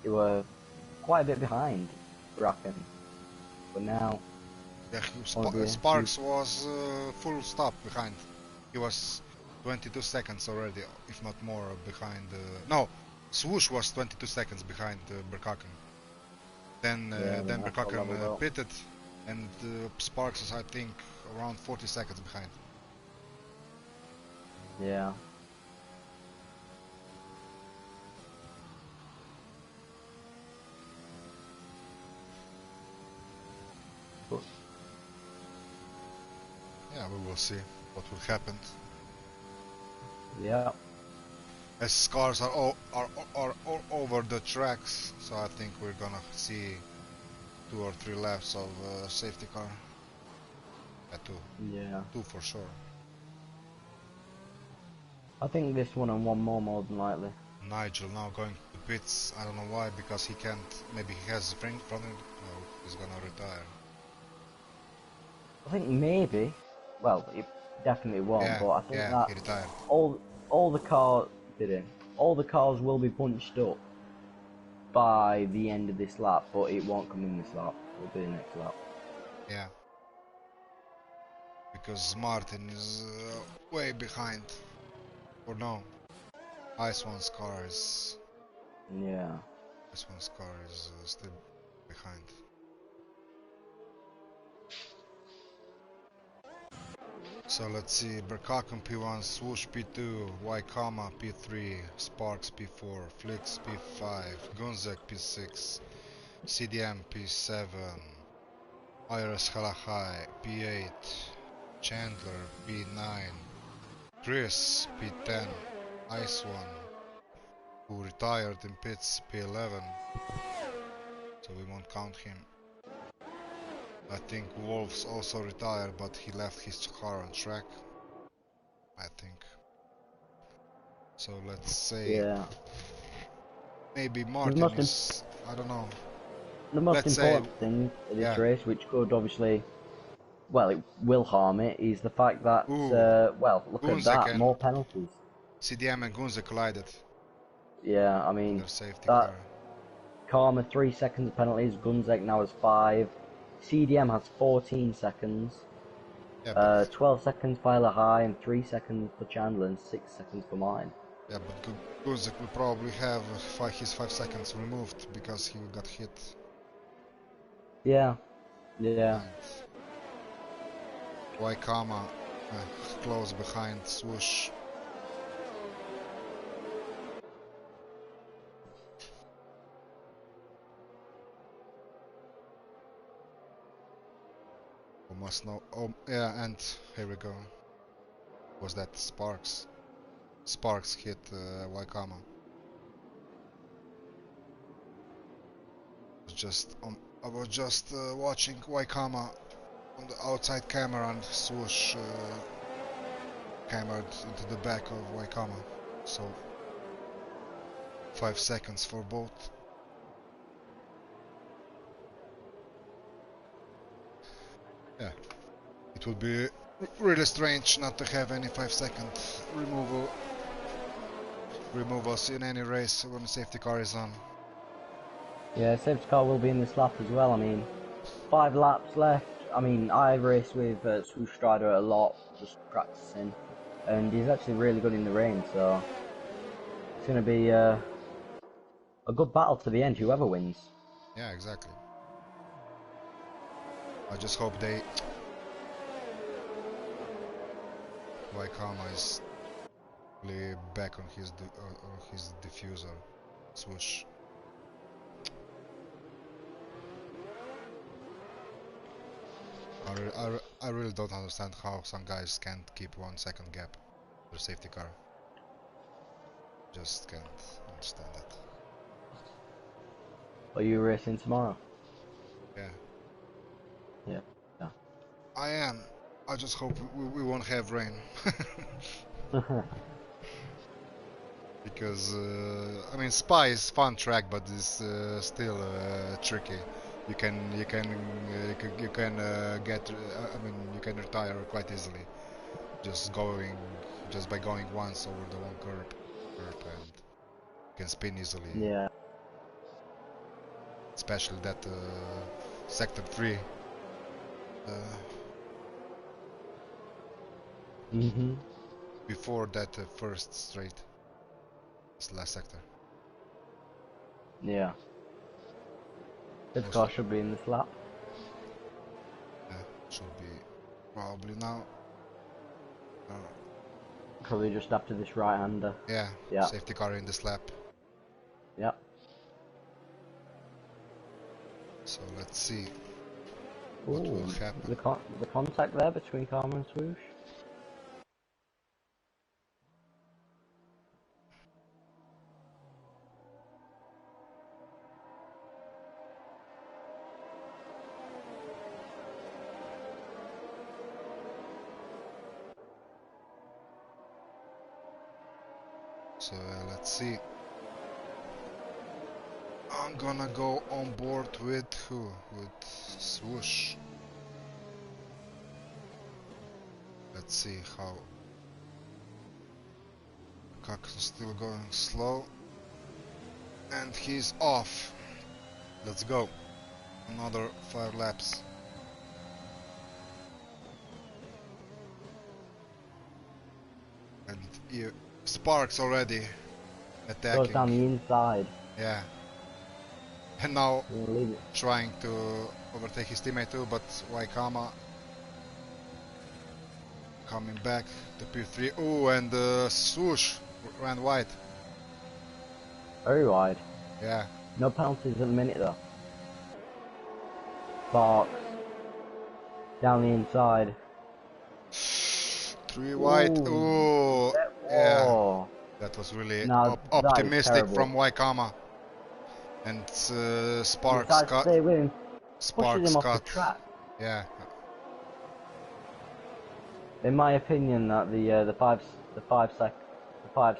they were quite a bit behind Bracken, but now. Yeah, Obviously, Sparks was full stop behind. He was 22 seconds already, if not more, behind. No, Swoosh was 22 seconds behind Berkaken. Then yeah, then that's got leveled Berkaken up. pitted, and Sparks is I think around 40 seconds behind. Yeah. But Yeah, we will see what will happen. yeah. As cars are over the tracks, so I think we're gonna see 2 or 3 laps of safety car. Two. Yeah. 2 for sure. I think this one and one more than likely. Nigel now going to pits. I don't know why, because he can't. Maybe he has front end. No, he's gonna retire. I think maybe. Well, it definitely won't. Yeah, But I think yeah, that he retired. all the cars did it. All the cars will be punched up by the end of this lap, but it won't come in this lap. It'll be the next lap. Yeah, because Martin is way behind. Or no, Ice One's car is. Yeah. Ice One's car is still behind. So let's see, Berkaken P1, Swoosh P2, Waikama P3, Sparks P4, Flix P5, Gunzek P6, CDM P7, Iris Halahai P8, Chandler P9, Chris P10, Ice One, who retired in pits P11, so we won't count him. I think Wolves also retired, but he left his car on track, I think. So let's say Yeah. maybe The Martin most is, I don't know, the most let's say, important thing in this yeah. race, which could obviously, well, it will harm it, is the fact that, Ooh, well, look at Gunzek that, and more penalties. CDM and Gunzek collided Yeah, I in mean, their safety that car. Karma 3 seconds of penalties, Gunzek now has 5, CDM has 14 seconds, Yeah, but 12 seconds for High, and 3 seconds for Chandler, and 6 seconds for mine. yeah, but Gunzek will probably have his 5 seconds removed because he got hit. Yeah, yeah. Behind. Waikama close behind Swoosh. We must know. Oh, yeah, and here we go. Was that Sparks? Sparks hit Waikama. I was just watching Waikama on the outside camera, and Swoosh hammered into the back of Waikama. So 5 seconds for both. Yeah, it would be really strange not to have any 5-second removals in any race when the safety car is on. Yeah, safety car will be in this lap as well. I mean, 5 laps left. I mean, I race with Swoosh Strider a lot, just practicing, and he's actually really good in the rain, so it's going to be a good battle to the end, whoever wins. Yeah, exactly. I just hope Waikama is really back on his diffuser. Swoosh. I really don't understand how some guys can't keep 1 second gap for the safety car. Just can't understand that. Are you racing tomorrow? Yeah. Yeah. I am. I just hope we won't have rain. Because I mean, Spa is fun track, but it's still tricky. You can get. I mean, you can retire quite easily just by going once over the one curb, and you can spin easily. Yeah. Especially that sector 3. Before that first straight, this last sector. Yeah. This car should be in this lap. Yeah, should be probably now. Probably just after this right-hander. Yeah, safety car in this lap. Yep. So let's see what will happen. The contact there between Karma and Swoosh. So let's see. I'm gonna go on board with who? With Swoosh. Let's see how. Kak is still going slow. And he's off. Let's go. Another 5 laps. And here, Sparks already attacking. Goes down the inside. Yeah. And now trying to overtake his teammate too, but Waikama coming back to P3. Oh, and Swoosh ran wide. Very wide. Yeah. No penalties at the minute though. Sparks. Down the inside. 3 wide. Ooh. Yeah. That was really optimistic from Waikama. And Sparks cut. Stay with him. Sparks pushes him cut. Off the track. Yeah. In my opinion, that the 5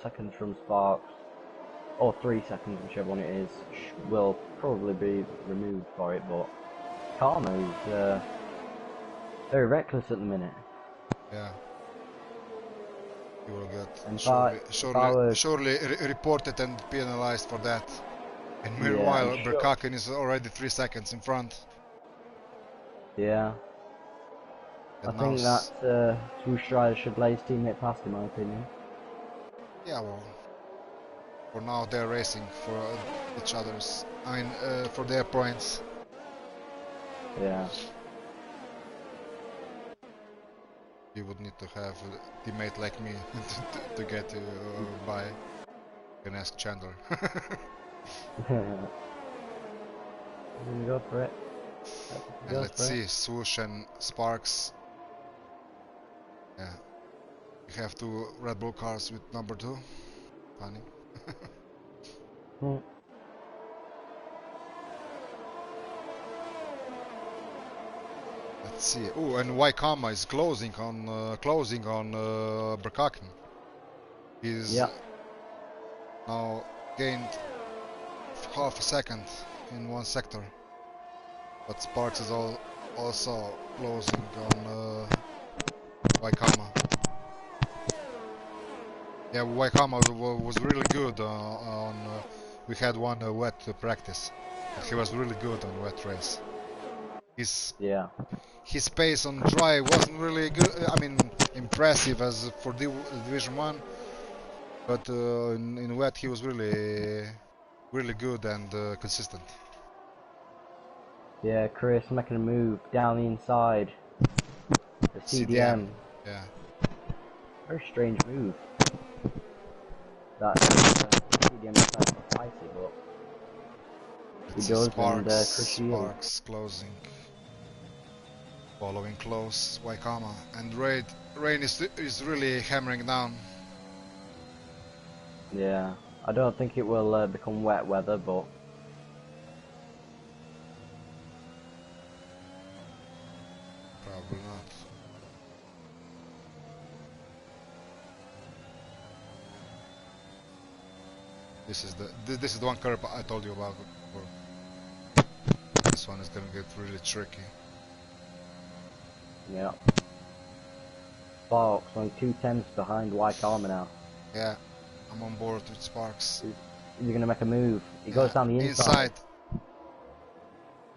seconds from Sparks, or 3 seconds, whichever one it is, will probably be removed for it. But Karma is very reckless at the minute. Yeah. He will get surely reported and penalized for that. And meanwhile, Berkaken is already 3 seconds in front. Yeah. I think that Swoosh Rider should lay his teammate past, in my opinion. Yeah, well, for now they're racing for each other's. I mean, for their points. Yeah. he would need to have a teammate like me to get by. You can ask Chandler. I'm gonna go for it. And let's see, Swoosh and Sparks. Yeah, we have two Red Bull cars with number 2. Funny. Let's see. Oh, and Waikama is closing on Berkaken. He's now gained half a second in one sector. But Sparks is also closing on Waikama. Yeah, Waikama was really good we had one wet practice. He was really good on wet race. His pace on dry wasn't really good. I mean, impressive as for Division 1. But in wet he was really good and consistent. Yeah, Chris making a move down the inside. The CDM. Yeah. Very strange move. That CDM is not spicy, but he does. Sparks closing, following close Waikama, and rain is really hammering down. Yeah, I don't think it will become wet weather, but probably not. This is the one curve I told you about before. This one is gonna get really tricky. Yeah. Sparks on 2/10 behind Waikama now. Yeah, I'm on board with Sparks. Is he gonna make a move? He goes down the inside.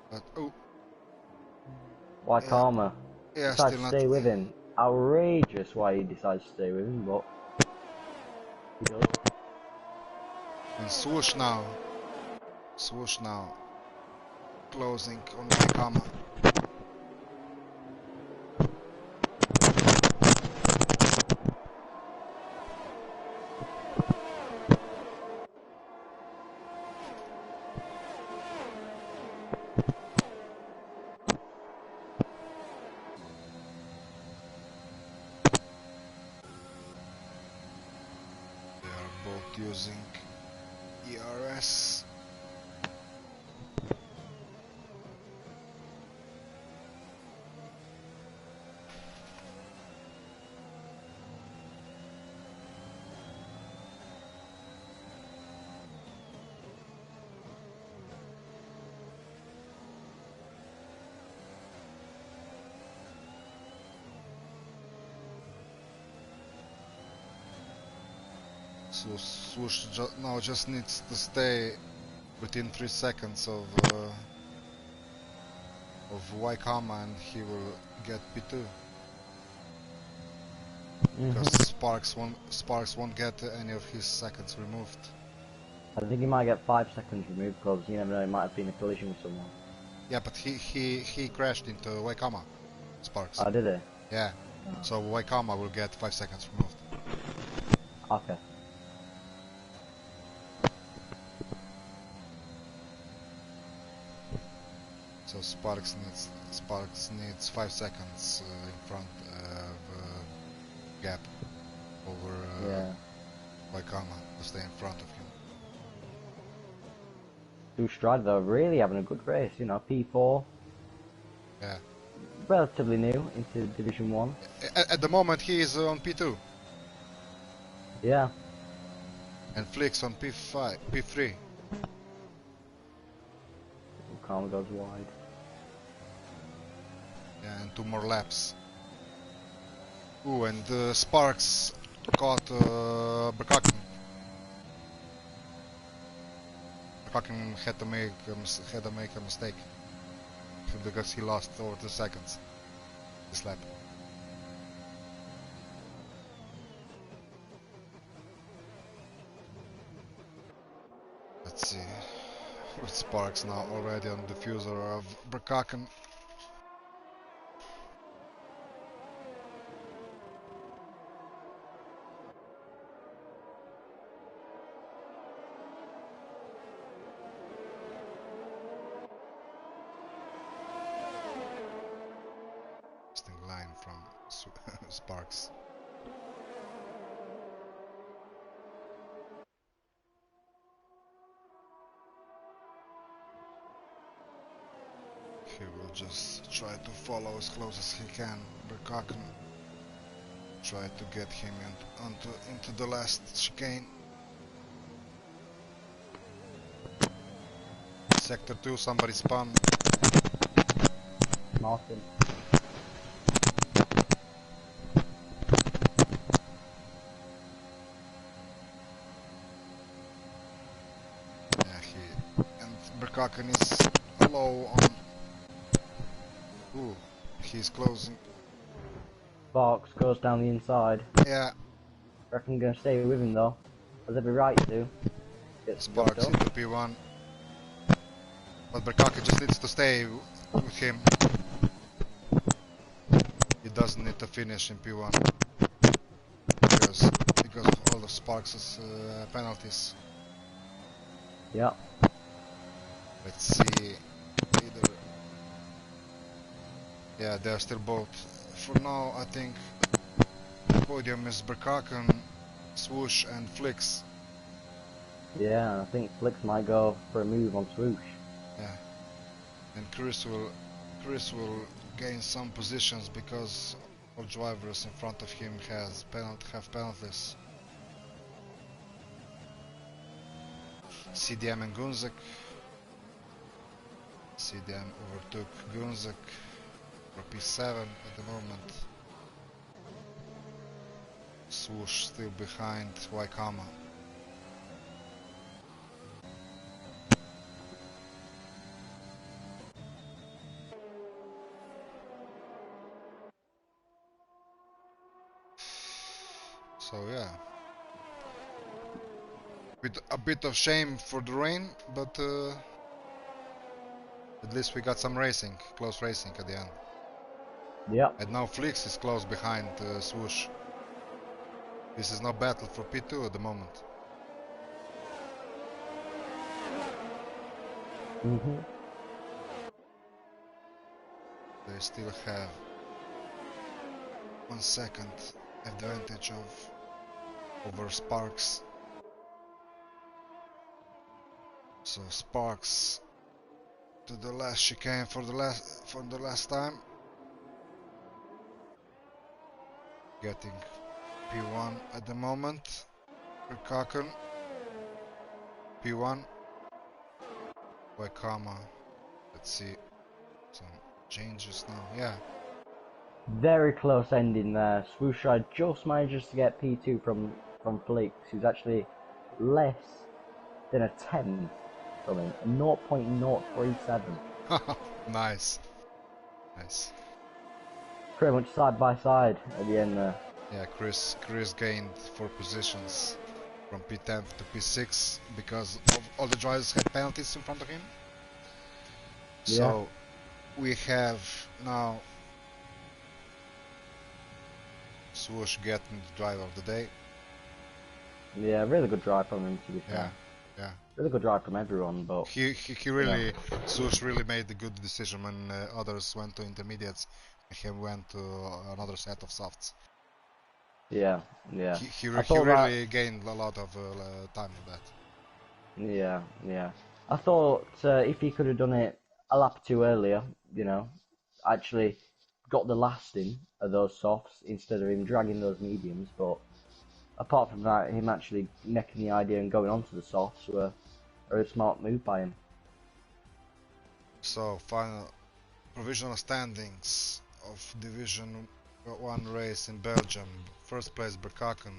But oh, Waikama decides to stay with him. Outrageous why he decides to stay with him, but he does. And Swoosh now, closing on Waikama. Using ERS. So Swoosh now just needs to stay within 3 seconds of Waikama and he will get P2. Because Sparks won't get any of his seconds removed. I think he might get 5 seconds removed because you never know, it might have been a collision with someone. Yeah, but he crashed into Waikama, Sparks. Oh, did he? Yeah. So Waikama will get 5 seconds removed. Okay. So Sparks needs 5 seconds in front of gap over Waikama to stay in front of him. Strider though, really having a good race, you know, P4. Yeah. Relatively new into Division 1. At the moment he is on P2. Yeah. And Flicks on P3. Karma goes wide. Yeah, and 2 more laps. Ooh, and Sparks caught Berkaken. Berkaken had to make a mistake because he lost over 2 seconds this lap. Let's see. With Sparks now already on the diffuser of Berkaken. Sparks. He will just try to follow as close as he can. Berkaken try to get him into the last chicane. Sector 2, somebody spun. Martin. Yeah, and Berkaken is low on. Ooh, he's closing. Sparks goes down the inside. Yeah, Reckon gonna stay with him though. Has every right to. Gets the job Sparks done. into P1. But Berkaken just needs to stay with him. He doesn't need to finish in P1 because of all the Sparks' penalties. Yeah. Let's see. Either. Yeah, they're still both. For now, I think the podium is Berkaken, Swoosh, and Flix. Yeah, I think Flix might go for a move on Swoosh. Yeah, and Chris will gain some positions because all drivers in front of him have penalties. CDM and Gunzek. CDM overtook Gunzek for P7 at the moment. Swoosh still behind Waikama. So yeah, with a bit of shame for the rain, but at least we got some racing, close racing at the end. Yep. And now Flix is close behind Swoosh. This is no battle for P2 at the moment. They still have 1 second advantage over Sparks. So Sparks to the last chicane for the last time. Getting P1 at the moment. Berkaken. P1. Waikama. Let's see some changes now. Yeah. Very close ending there. Swoosh just manages to get P2 from Flix, who's actually less than a 10 from him. 0.037. Nice. Nice. Pretty much side by side at the end there. Yeah, Chris gained 4 positions from P10 to P6 because of all the drivers had penalties in front of him. So we have now Swoosh getting the driver of the day. Yeah, really good drive from him, to be fair. Yeah. Really good drive from everyone, but He really, Swoosh really made the good decision when others went to intermediates and he went to another set of softs. yeah. He really gained a lot of time with that. Yeah. I thought if he could have done it a lap or two earlier, actually got the last in of those softs instead of him dragging those mediums, but apart from that, him actually necking the idea and going on to the softs were a smart move by him. So, final provisional standings of Division 1 race in Belgium. First place Berkaken,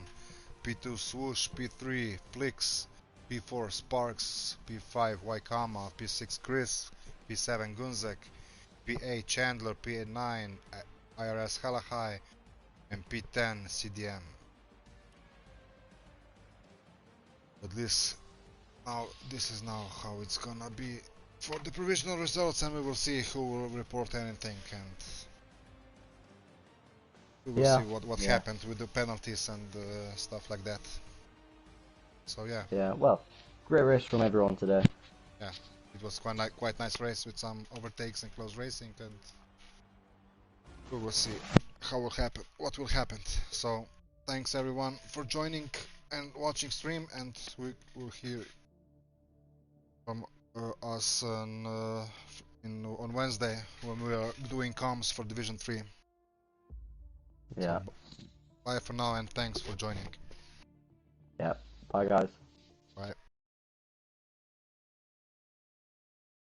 P2 Swoosh, P3 Flix, P4 Sparks, P5 Waikama, P6 Chris, P7 Gunzek, P8 Chandler, P9 IRS Halahai, and P10 CDM. At least now this is now how it's gonna be for the provisional results, and we will see who will report anything, and we will see what happened with the penalties and stuff like that. So yeah. Yeah, well, great race from everyone today. Yeah, it was quite nice race with some overtakes and close racing, and we will see. how will happen, what will happen. So thanks everyone for joining and watching stream, and we will hear from us on Wednesday when we are doing comms for Division 3. So Yeah. bye for now, and thanks for joining. Yeah. Bye, guys.